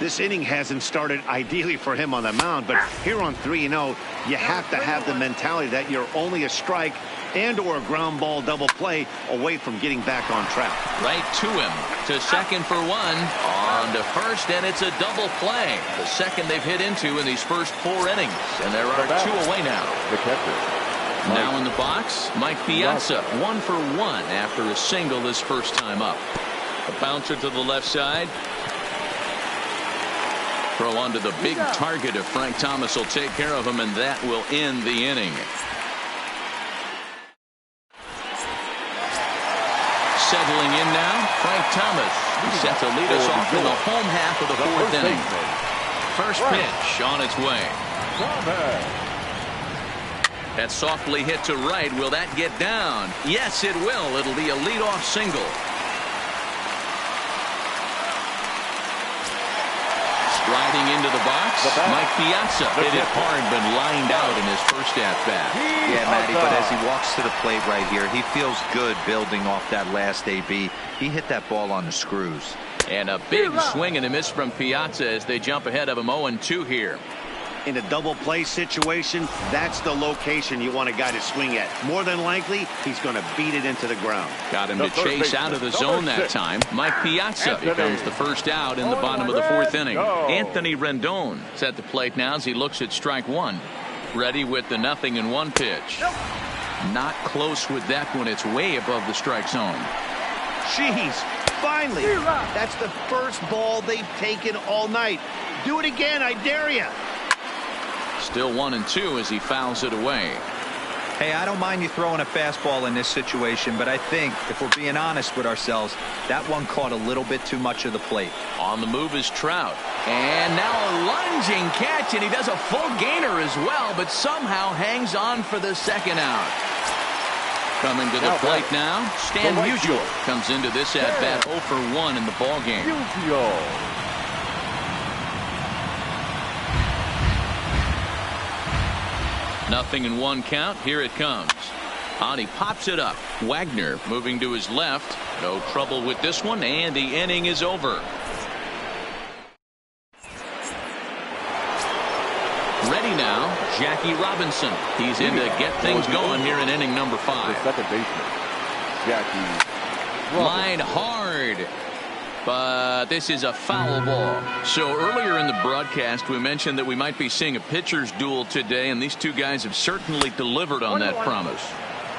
This inning hasn't started ideally for him on the mound, but here on 3-0, you have to have the mentality that you're only a strike and or a ground ball double play away from getting back on track. Right to him. To second for 1. On to first, and it's a double play. The second they've hit into in these first 4 innings. And there are 2 away now. The catcher. Now in the box, Mike Piazza, 1 for 1 after a single his first time up. A bouncer to the left side. Throw onto the big target of Frank Thomas will take care of him, and that will end the inning. Settling in now, Frank Thomas set to lead us off in the home half of the fourth inning. First pitch on its way. That softly hit to right. Will that get down? Yes, it will. It'll be a leadoff single. Striding into the box, Mike Piazza hit it hard, but lined out in his first at-bat. Yeah, Matty, but as he walks to the plate right here, he feels good building off that last AB. He hit that ball on the screws. And a big swing and a miss from Piazza as they jump ahead of him 0-2 here. In a double play situation, that's the location you want a guy to swing at. More than likely, he's going to beat it into the ground. Got him to chase out of the zone that time. Mike Piazza becomes the first out in the bottom of the fourth inning. Anthony Rendon is at the plate now as he looks at strike one. Ready with the 0-1 pitch. Not close with that one. It's way above the strike zone. Jeez, finally. That's the first ball they've taken all night. Do it again, I dare you. Still 1-2 as he fouls it away. Hey, I don't mind you throwing a fastball in this situation, but I think if we're being honest with ourselves, that one caught a little bit too much of the plate. On the move is Trout. And now a lunging catch, and he does a full gainer as well, but somehow hangs on for the second out. Coming to the plate now, Stan Musial comes into this at-bat 0 for 1 in the ballgame. 0-1 count. Here it comes. On, he pops it up. Wagner moving to his left. No trouble with this one, and the inning is over. Ready now, Jackie Robinson. He's in to get things going here in inning number 5. The second baseman, Jackie Robinson. Line hard. But this is a foul ball. So earlier in the broadcast, we mentioned that we might be seeing a pitcher's duel today, and these two guys have certainly delivered on that promise.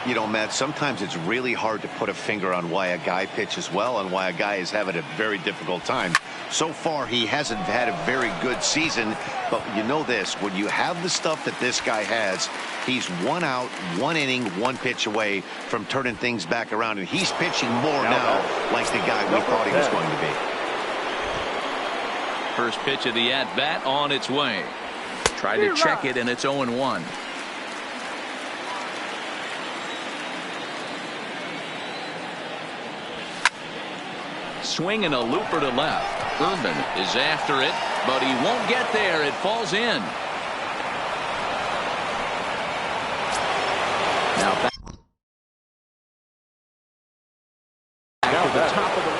You know, Matt, sometimes it's really hard to put a finger on why a guy pitches well and why a guy is having a very difficult time. So far, he hasn't had a very good season, but you know this, when you have the stuff that this guy has, he's 1 out, 1 inning, 1 pitch away from turning things back around, and he's pitching more now like the guy we thought he was going to be. First pitch of the at-bat on its way. Tried to check it, and it's 0-1. Swing and a looper to left. Urban is after it, but he won't get there. It falls in. Now back to the top of the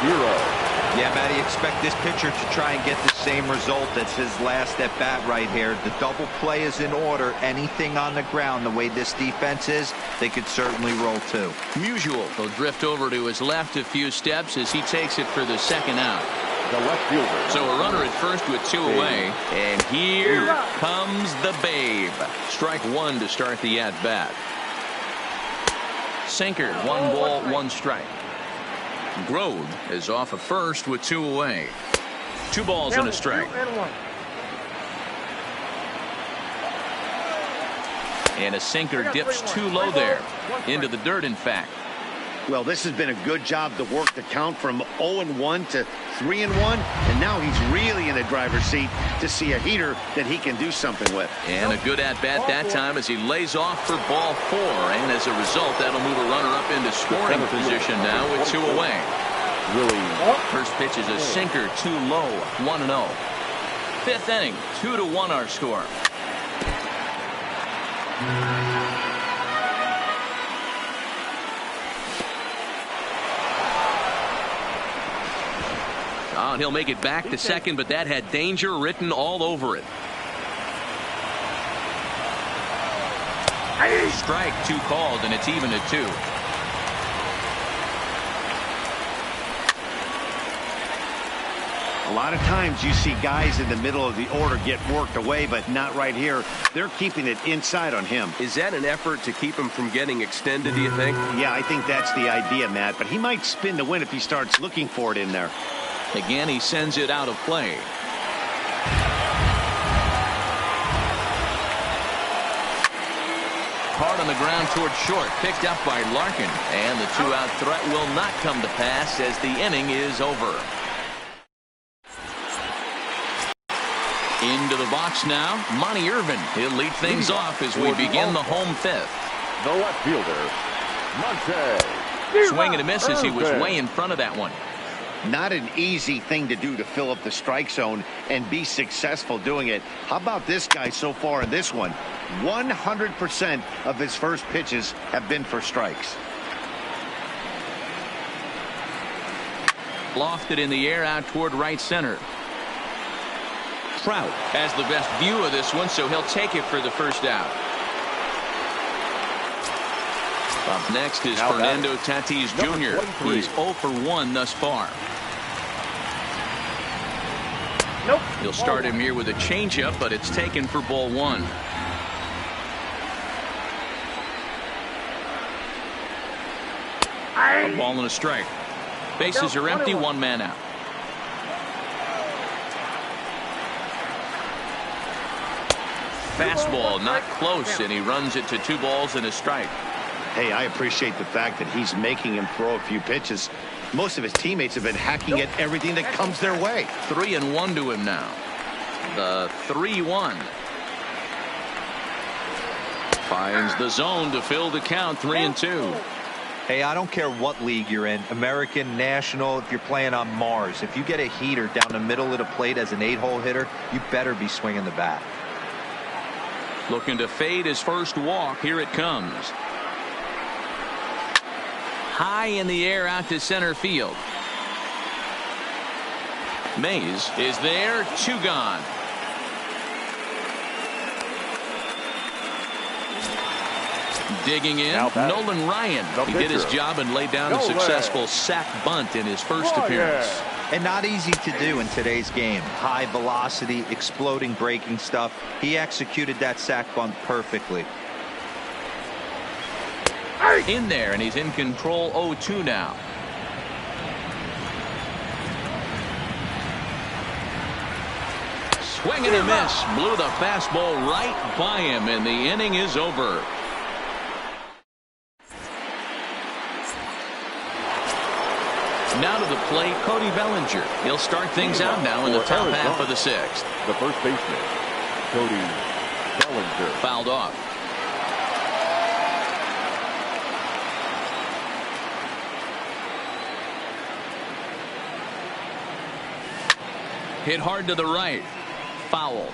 0. Yeah, Matty, expect this pitcher to try and get the same result as his last at bat right here. The double play is in order. Anything on the ground, the way this defense is, they could certainly roll too. Musial will drift over to his left a few steps as he takes it for the second out. The left fielder. So a runner at first with 2 away, and here comes the Babe. Strike 1 to start the at bat. Sinker, 1 ball, 1 strike. Grove is off of first with 2 away. 2 balls and a strike. And a sinker dips too low there. Into the dirt, in fact. Well, this has been a good job to work the count from 0-1 to 3-1, and now he's really in the driver's seat to see a heater that he can do something with. And a good at-bat that time as he lays off for ball 4, and as a result, that'll move a runner up into scoring position now with 2 away. Really? First pitch is a sinker, too low, 1-0. 5th inning, 2-1 our score. And he'll make it back to second, but that had danger written all over it. Strike 2 called, and it's even at 2. lot of times you see guys in the middle of the order get worked away, but not right here. They're keeping it inside on him. Is that an effort to keep him from getting extended, do you think? Yeah, I think that's the idea, Matt. But he might spin to win if he starts looking for it in there. Again, he sends it out of play. Hard on the ground toward short, picked up by Larkin, and the two-out threat will not come to pass as the inning is over. Into the box now, Monty Irvin. He'll lead things off as we begin the home fifth. The left fielder, Monte. Swing and a miss as he was way in front of that one. Not an easy thing to do to fill up the strike zone and be successful doing it. How about this guy so far in this one? 100% of his first pitches have been for strikes. Lofted in the air out toward right center. Trout has the best view of this one, so he'll take it for the first out. Up next is Fernando Tatis Jr. He's 0 for 1 thus far. Nope. He'll start him here with a changeup, but it's taken for ball one. A ball and a strike. Bases are empty, one man out. Fastball not close, and he runs it to 2 balls and a strike. Hey, I appreciate the fact that he's making him throw a few pitches. Most of his teammates have been hacking at everything that comes their way. 3-1 to him now. The 3-1. Finds the zone to fill the count. 3-2. Hey, I don't care what league you're in, American, National, if you're playing on Mars. If you get a heater down the middle of the plate as an 8-hole hitter, you better be swinging the bat. Looking to fade his first walk. Here it comes. High in the air out to center field. Mays is there. 2 gone. Digging in, Nolan Ryan. He did his job and laid down a successful sac bunt in his first appearance. And not easy to do in today's game. High velocity, exploding breaking stuff. He executed that sac bunt perfectly. In there, and he's in control. 0-2 now. Swing and a miss. Blew the fastball right by him, and the inning is over. Now to the plate, Cody Bellinger. He'll start things out now in the top half of the 6th. The first baseman, Cody Bellinger. Fouled off. Hit hard to the right. Foul.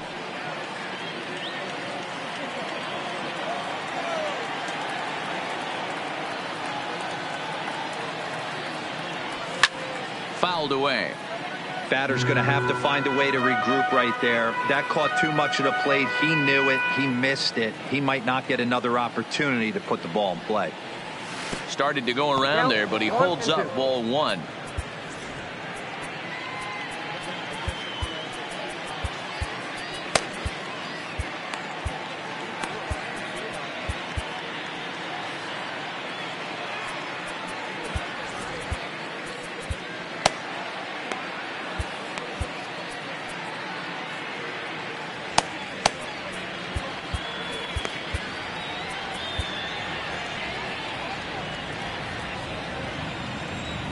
Fouled away. Batter's going to have to find a way to regroup right there. That caught too much of the plate. He knew it. He missed it. He might not get another opportunity to put the ball in play. Started to go around there, but he holds up ball 1.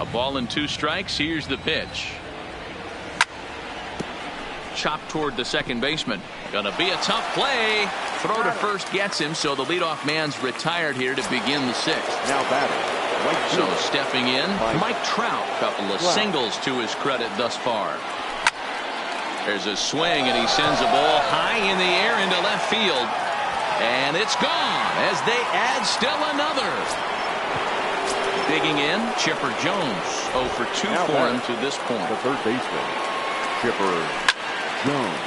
A ball and 2 strikes. Here's the pitch. Chopped toward the second baseman. Gonna be a tough play. Throw to first gets him, so the leadoff man's retired here to begin the 6th. Now batting. Right So field. stepping in, Mike Trout. Couple of singles to his credit thus far. There's a swing, and he sends a ball high in the air into left field. And it's gone as they add still another. Digging in, Chipper Jones. 0 for 2 Now for batting. him to this point. The third baseman, Chipper Jones.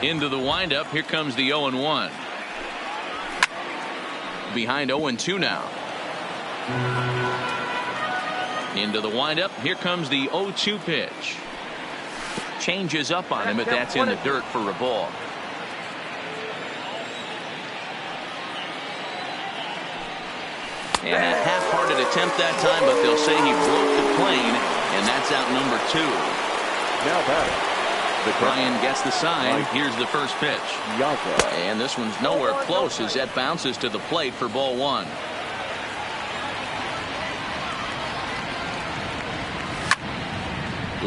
Into the windup. Here comes the 0-1. Behind 0-2 now. Into the windup. Here comes the 0-2 pitch. Changes up on him, but that's in the dirt for a ball. And a half-hearted attempt that time, but they'll say he broke the plane, and that's out number 2. Now batting. Ryan gets the sign. Here's the first pitch. Piazza. And this one's nowhere close as that bounces to the plate for ball 1.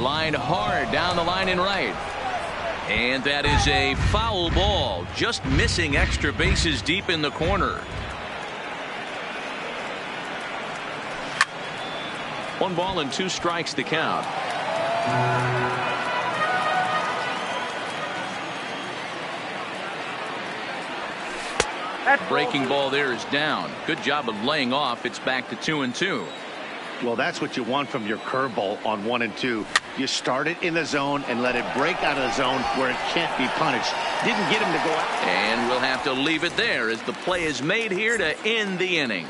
Line hard down the line in right. And that is a foul ball. Just missing extra bases deep in the corner. 1 ball and 2 strikes to count. Breaking ball there is down. Good job of laying off. It's back to 2-2. Well, that's what you want from your curveball on 1 and 2. You start it in the zone and let it break out of the zone where it can't be punished. Didn't get him to go out. And we'll have to leave it there as the play is made here to end the inning.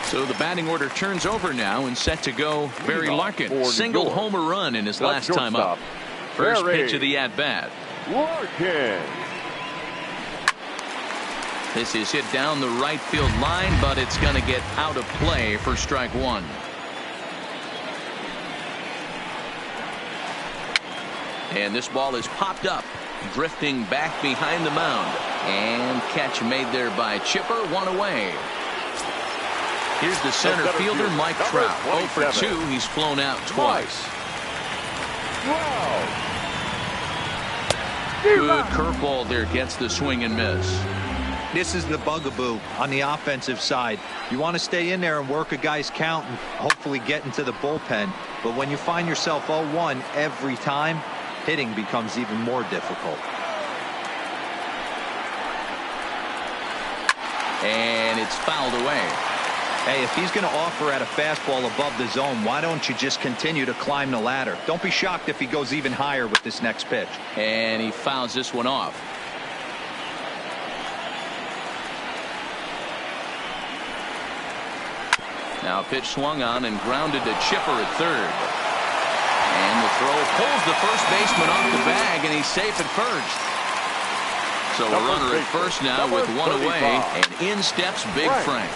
So the batting order turns over now and set to go Barry Larkin. Single homer run in his last time up. First pitch of the at-bat. Larkin. This is hit down the right field line, but it's going to get out of play for strike 1. And this ball is popped up, drifting back behind the mound. And catch made there by Chipper, 1 away. Here's the center fielder, Mike Trout. 0 for 2. He's flown out twice. Wow. Good curveball there, gets the swing and miss. This is the bugaboo on the offensive side. You want to stay in there and work a guy's count and hopefully get into the bullpen. But when you find yourself 0-1 every time, hitting becomes even more difficult. And it's fouled away. Hey, if he's going to offer at a fastball above the zone, why don't you just continue to climb the ladder? Don't be shocked if he goes even higher with this next pitch. And he fouls this one off. Now pitch swung on and grounded to Chipper at third. And the throw pulls the first baseman off the bag, and he's safe at first. So a runner at first now with 1 away, and in steps Big Frank.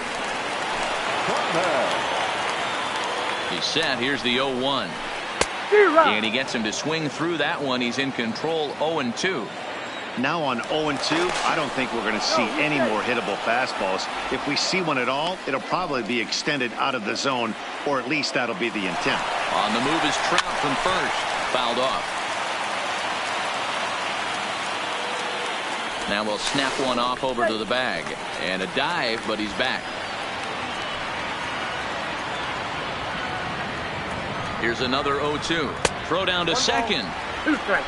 He's set. Here's the 0-1. And he gets him to swing through that one. He's in control. 0-2. Now on 0-2, I don't think we're going to see any more hittable fastballs. If we see one at all, it'll probably be extended out of the zone, or at least that'll be the intent. On the move is Trout from first. Fouled off. Now we'll snap one off over to the bag. And a dive, but he's back. Here's another 0-2. Throw down to second. 2 strikes.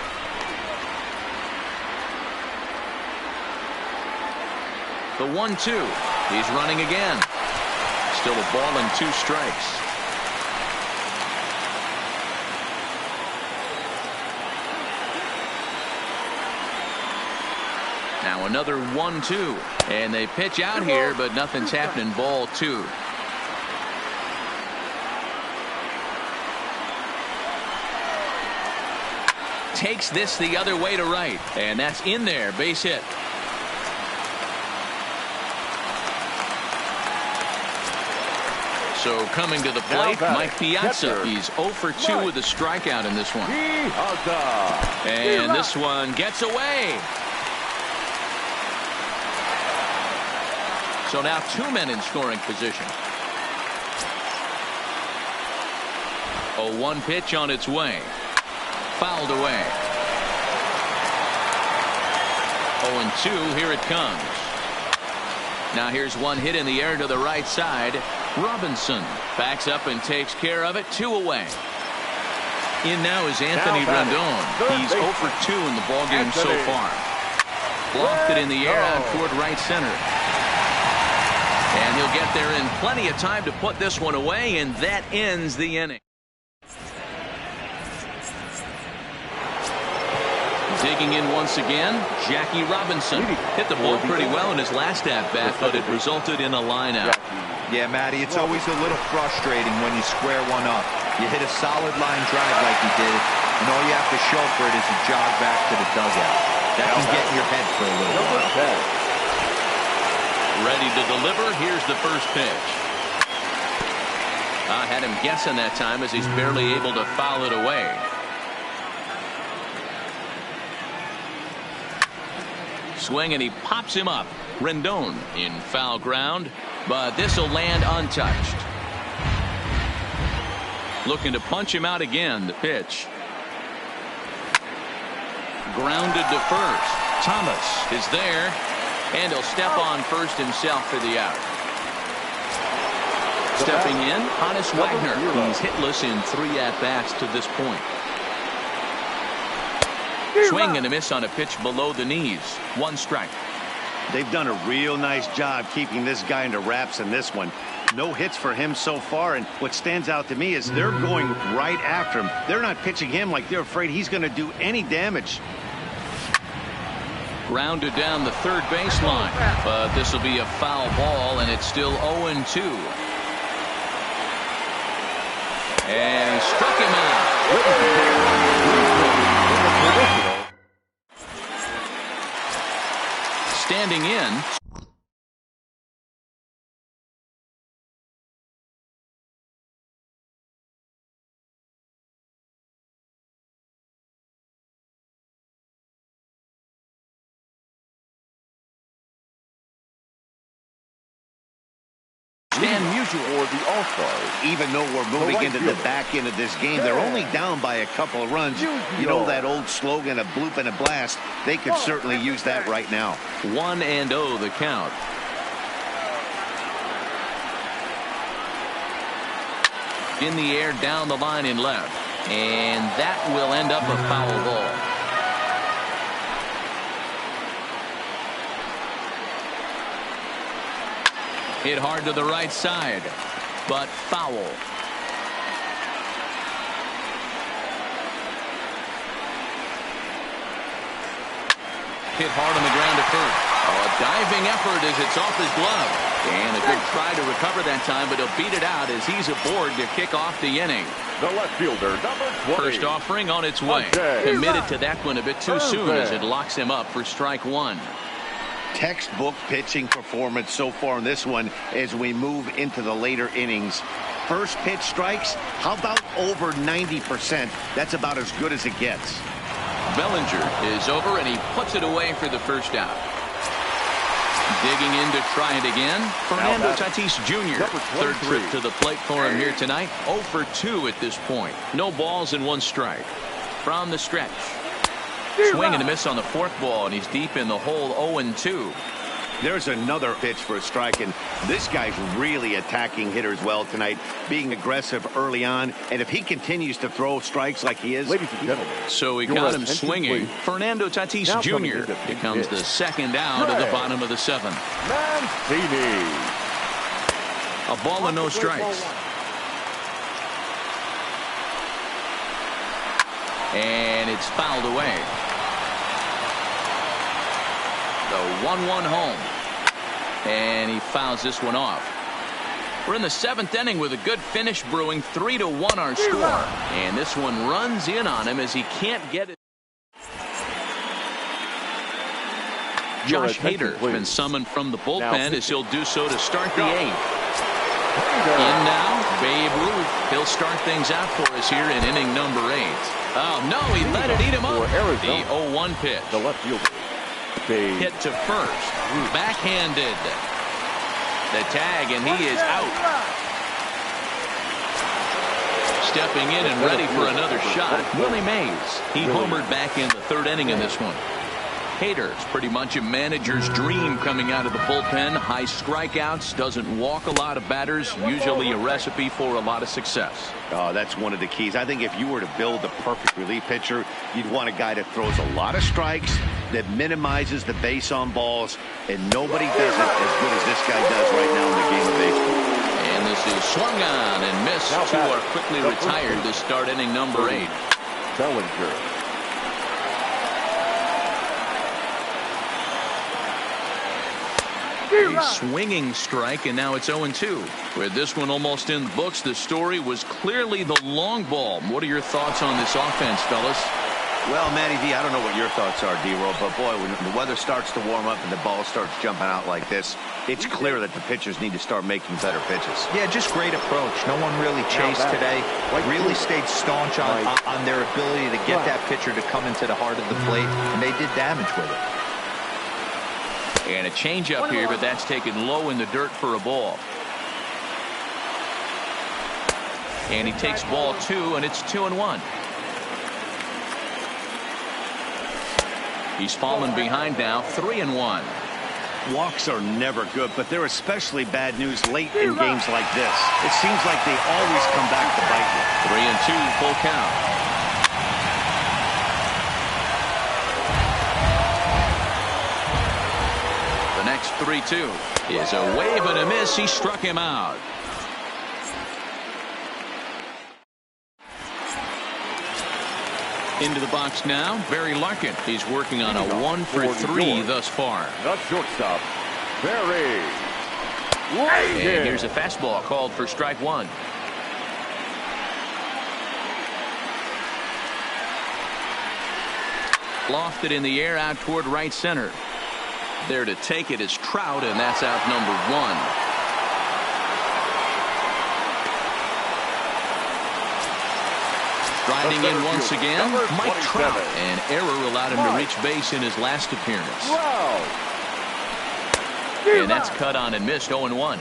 The 1-2. He's running again. Still a ball and 2 strikes. Now another 1-2. And they pitch out here, but nothing's happening. Ball 2. Takes this the other way to right, and that's in there. Base hit. So coming to the plate, Mike Piazza. He's 0 for 2 with a strikeout in this one. Piazza. And this one gets away. So now 2 men in scoring position. 0-1 pitch on its way. Fouled away. 0-2. Here it comes. Now here's one hit in the air to the right side. Robinson backs up and takes care of it. 2 away. In now is Anthony Rendon. He's 0 for 2 in the ballgame so far. Blocked it in the air out toward right center. And he'll get there in plenty of time to put this one away, and that ends the inning. Digging in once again, Jackie Robinson. Hit the ball pretty well in his last at-bat, but it resulted in a line-out. Yeah, Matty, it's always a little frustrating when you square one up. You hit a solid line drive like he did, and all you have to show for it is a jog back to the dugout. That can get in your head for a little while. Ready to deliver. Here's the first pitch. I had him guessing that time as he's barely able to foul it away. Swing, and he pops him up. Rendon in foul ground, but this will land untouched. Looking to punch him out again. The pitch. Grounded to first. Thomas is there, and he'll step on first himself for the out. Stepping in, Honus Wagner. He's hitless in 3 at-bats to this point. Swing and a miss on a pitch below the knees. 1 strike. They've done a real nice job keeping this guy into wraps in this one. No hits for him so far, and what stands out to me is they're going right after him. They're not pitching him like they're afraid he's going to do any damage. Grounded down the third baseline, but this will be a foul ball, and it's still 0-2. And he struck him out. Standing in. Mutual for the All-Stars. Even though we're moving into the back end of this game, they're only down by a couple of runs. You know that old slogan, a bloop and a blast? They could certainly use that right now. 1-0 the count. In the air, down the line in left. And that will end up a foul ball. Hit hard to the right side, but foul. Hit hard on the ground at first. A diving effort as it's off his glove. And a good try to recover that time, but he'll beat it out as he's aboard to kick off the inning. The left fielder, number 20. First offering on its way. Committed to that one a bit too soon as it locks him up for strike 1. Textbook pitching performance so far in this one as we move into the later innings. First pitch strikes, how about over 90%? That's about as good as it gets. Bellinger is over, and he puts it away for the first out. Digging in to try it again, Fernando Tatis Jr. Third trip to the plate for him here tonight. 0 for 2 at this point. No balls and 1 strike. From the stretch. Swing and a miss on the 4th ball, and he's deep in the hole. 0-2. There's another pitch for a strike, and this guy's really attacking hitters well tonight, being aggressive early on, and if he continues to throw strikes like he is. Ladies and gentlemen, so he got him swinging. Please. Fernando Tatis Jr. becomes the second out of the bottom of the 7th. Mancini. A ball and no strikes. And it's fouled away. The 1-1 home. And he fouls this one off. We're in the 7th inning with a good finish brewing. 3-1 our score. And this one runs in on him as he can't get it. Josh Hader has been summoned from the bullpen as he'll do so to start the 8th. In now, Babe Ruth. He'll start things out for us here in inning number 8. Oh, no, he let it eat him up. The 0-1 pitch. The left fielder. Hit to first. Backhanded. The tag, and he is out. Stepping in and ready for another shot, Willie Mays. He homered back in the 3rd inning in this one. Hader's pretty much a manager's dream coming out of the bullpen. High strikeouts, doesn't walk a lot of batters, usually a recipe for a lot of success. Oh, that's one of the keys. I think if you were to build the perfect relief pitcher, you'd want a guy that throws a lot of strikes, that minimizes the base on balls, and nobody does it as good as this guy does right now in the game of baseball. And this is swung on and missed. 2 are quickly retired to start inning number 8. Bellinger. A swinging strike, and now it's 0-2. With this one almost in the books, the story was clearly the long ball. What are your thoughts on this offense, fellas? Well, Matty V, I don't know what your thoughts are, D-Roll, but boy, when the weather starts to warm up and the ball starts jumping out like this, it's clear that the pitchers need to start making better pitches. Yeah, just great approach. No one really chased today. Really stayed staunch on their ability to get that pitcher to come into the heart of the plate, and they did damage with it. And a changeup here, but that's taken low in the dirt for a ball. And he takes ball 2, and it's 2-1. He's fallen behind now, 3-1. Walks are never good, but they're especially bad news late in games like this. It seems like they always come back to bite you. 3-2, full count. The next 3-2 is a wave and a miss. He struck him out. Into the box now, Barry Larkin. He's working on a 1-for-3 thus far. The shortstop, Barry. And here's a fastball called for strike 1. Lofted in the air out toward right center. There to take it is Trout, and that's out number 1. Riding in once again, Mike Trout. An error allowed him to reach base in his last appearance. And that's cut on and missed, 0-1.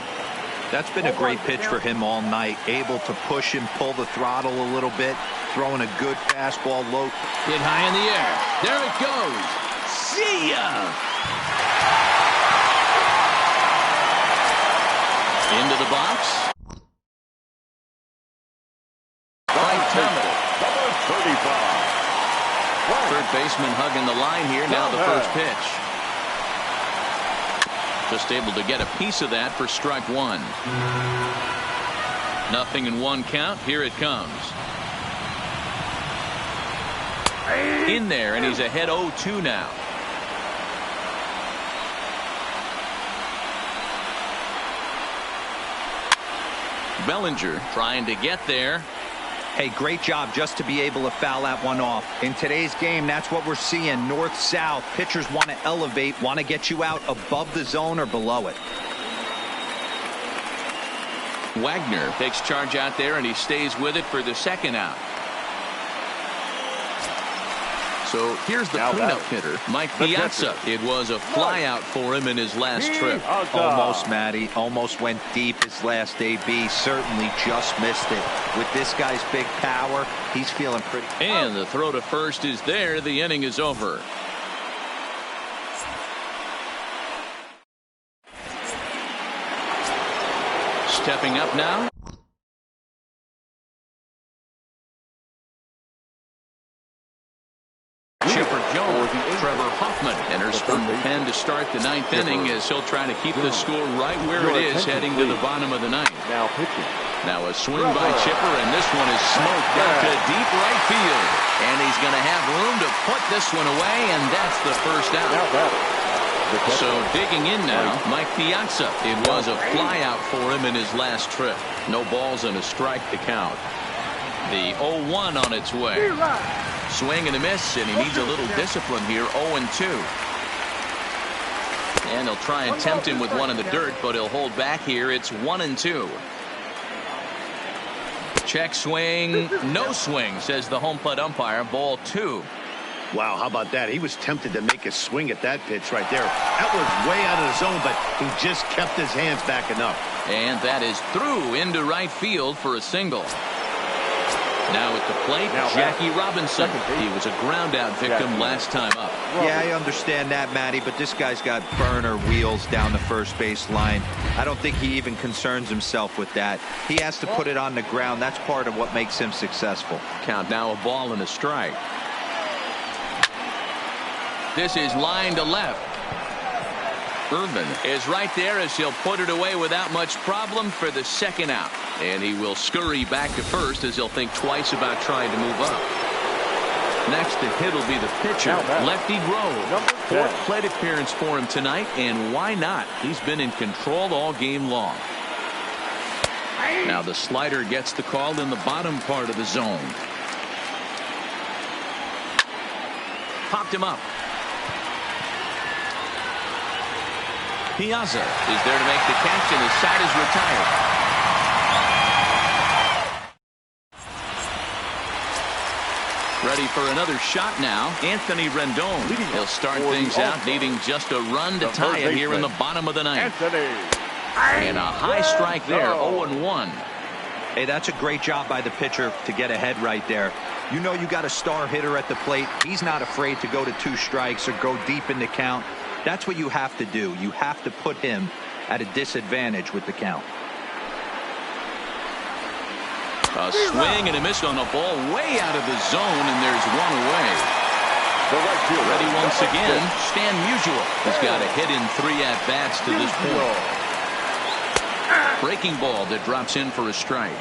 That's been a great pitch for him all night. Able to push and pull the throttle a little bit. Throwing a good fastball low. Hit high in the air. There it goes. See ya! Into the box. Right Thomas. Third baseman hugging the line here. Now the first pitch. Just able to get a piece of that for strike 1. 0-1 count. Here it comes. In there, and he's ahead 0-2 now. Bellinger trying to get there. Hey, great job just to be able to foul that one off. In today's game, that's what we're seeing. North-south. Pitchers want to elevate, want to get you out above the zone or below it. Wagner takes charge out there, and he stays with it for the second out. So here's the cleanup hitter, Mike Piazza. It was a fly out for him in his last trip. Almost, Matty. Almost went deep his last AB. Certainly just missed it. With this guy's big power, he's feeling pretty. And the throw to first is there. The inning is over. Stepping up now. Chipper Jones, Trevor Hoffman enters from the pen to start the 9th inning as he'll try to keep the score right where it is heading to the bottom of the 9th. Now pitching. Now a swing by Chipper, and this one is smoked out to deep right field. And he's going to have room to put this one away, and that's the first out. So digging in now, Mike Piazza. It was a fly out for him in his last trip. No balls and a strike to count. The 0-1 on its way. Swing and a miss, and he needs a little discipline here. 0-2. And he'll try and tempt him with one in the dirt, but he'll hold back here. It's 1-2. Check swing, no swing, says the home plate umpire. Ball 2. Wow, how about that? He was tempted to make a swing at that pitch right there. That was way out of the zone, but he just kept his hands back enough. And that is through into right field for a single. Now at the plate, Jackie Robinson. He was a ground-out victim last time up. Yeah, I understand that, Matty, but this guy's got burner wheels down the first base line. I don't think he even concerns himself with that. He has to put it on the ground. That's part of what makes him successful. Count now, a ball and a strike. This is line to left. Irvin is right there as he'll put it away without much problem for the second out. And he will scurry back to first as he'll think twice about trying to move up. Next to hit will be the pitcher, Lefty Grove. Fourth plate appearance for him tonight, and why not? He's been in control all game long. Now the slider gets the call in the bottom part of the zone. Popped him up. Piazza is there to make the catch, and his side is retired. Ready for another shot now. Anthony Rendon. He'll start things out needing just a run to tie it here in the bottom of the ninth. And a high strike there, 0-1. Hey, that's a great job by the pitcher to get ahead right there. You know you got a star hitter at the plate. He's not afraid to go to 2 strikes or go deep in the count. That's what you have to do. You have to put him at a disadvantage with the count. A swing and a miss on a ball way out of the zone, and there's one away. Ready once again, Stan Musial has got a hit in 3 at-bats to this point. Breaking ball that drops in for a strike.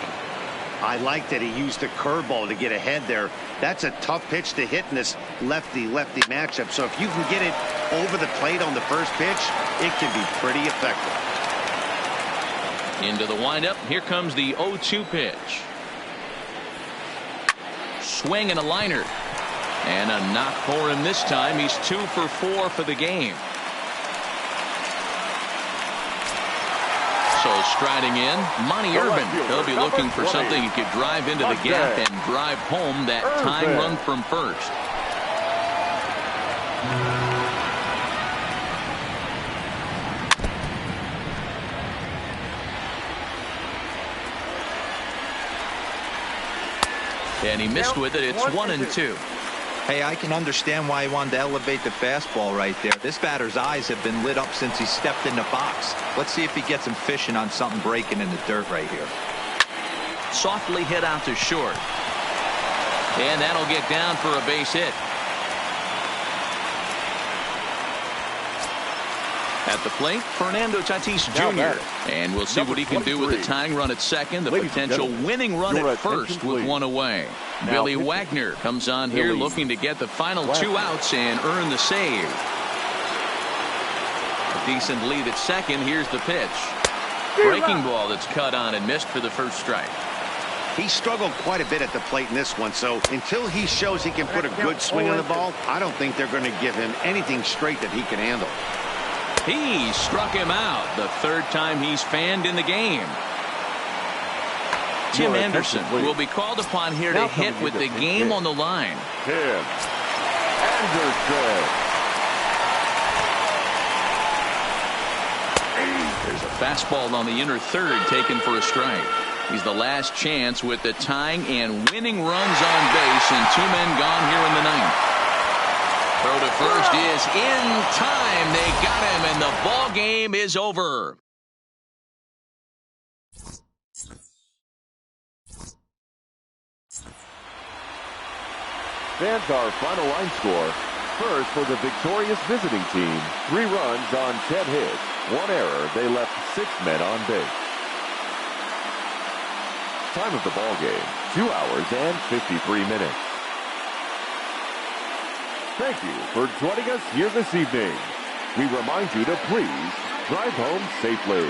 I like that he used the curveball to get ahead there. That's a tough pitch to hit in this lefty-lefty matchup. So if you can get it over the plate on the first pitch, it can be pretty effective. Into the windup. Here comes the 0-2 pitch. Swing and a liner. And a knock for him this time. He's 2 for 4 for the game. So striding in, Monty Irvin. He'll be looking for something he could drive into the gap and drive home that tying run from first. And he missed with it. It's 1-2. Hey, I can understand why he wanted to elevate the fastball right there. This batter's eyes have been lit up since he stepped in the box. Let's see if he gets him fishing on something breaking in the dirt right here. Softly hit out to short. And that'll get down for a base hit. At the plate, Fernando Tatis Jr. And we'll see what he can do with the tying run at second, the potential winning run at first with one away. Billy Wagner comes on here looking to get the final 2 outs and earn the save. A decent lead at second. Here's the pitch. Breaking ball that's cut on and missed for the first strike. He struggled quite a bit at the plate in this one, so until he shows he can put a good swing on the ball, I don't think they're going to give him anything straight that he can handle. He struck him out the 3rd time he's fanned in the game. Tim Anderson will be called upon here to hit with the game on the line. Tim Anderson. There's a fastball on the inner third taken for a strike. He's the last chance with the tying and winning runs on base and 2 men gone here in the 9th. Throw to first is in time. They got him, and the ball game is over. Fans, our final line score. First, for the victorious visiting team, 3 runs on 10 hits. 1 error. They left 6 men on base. Time of the ball game, 2 hours and 53 minutes. Thank you for joining us here this evening. We remind you to please drive home safely.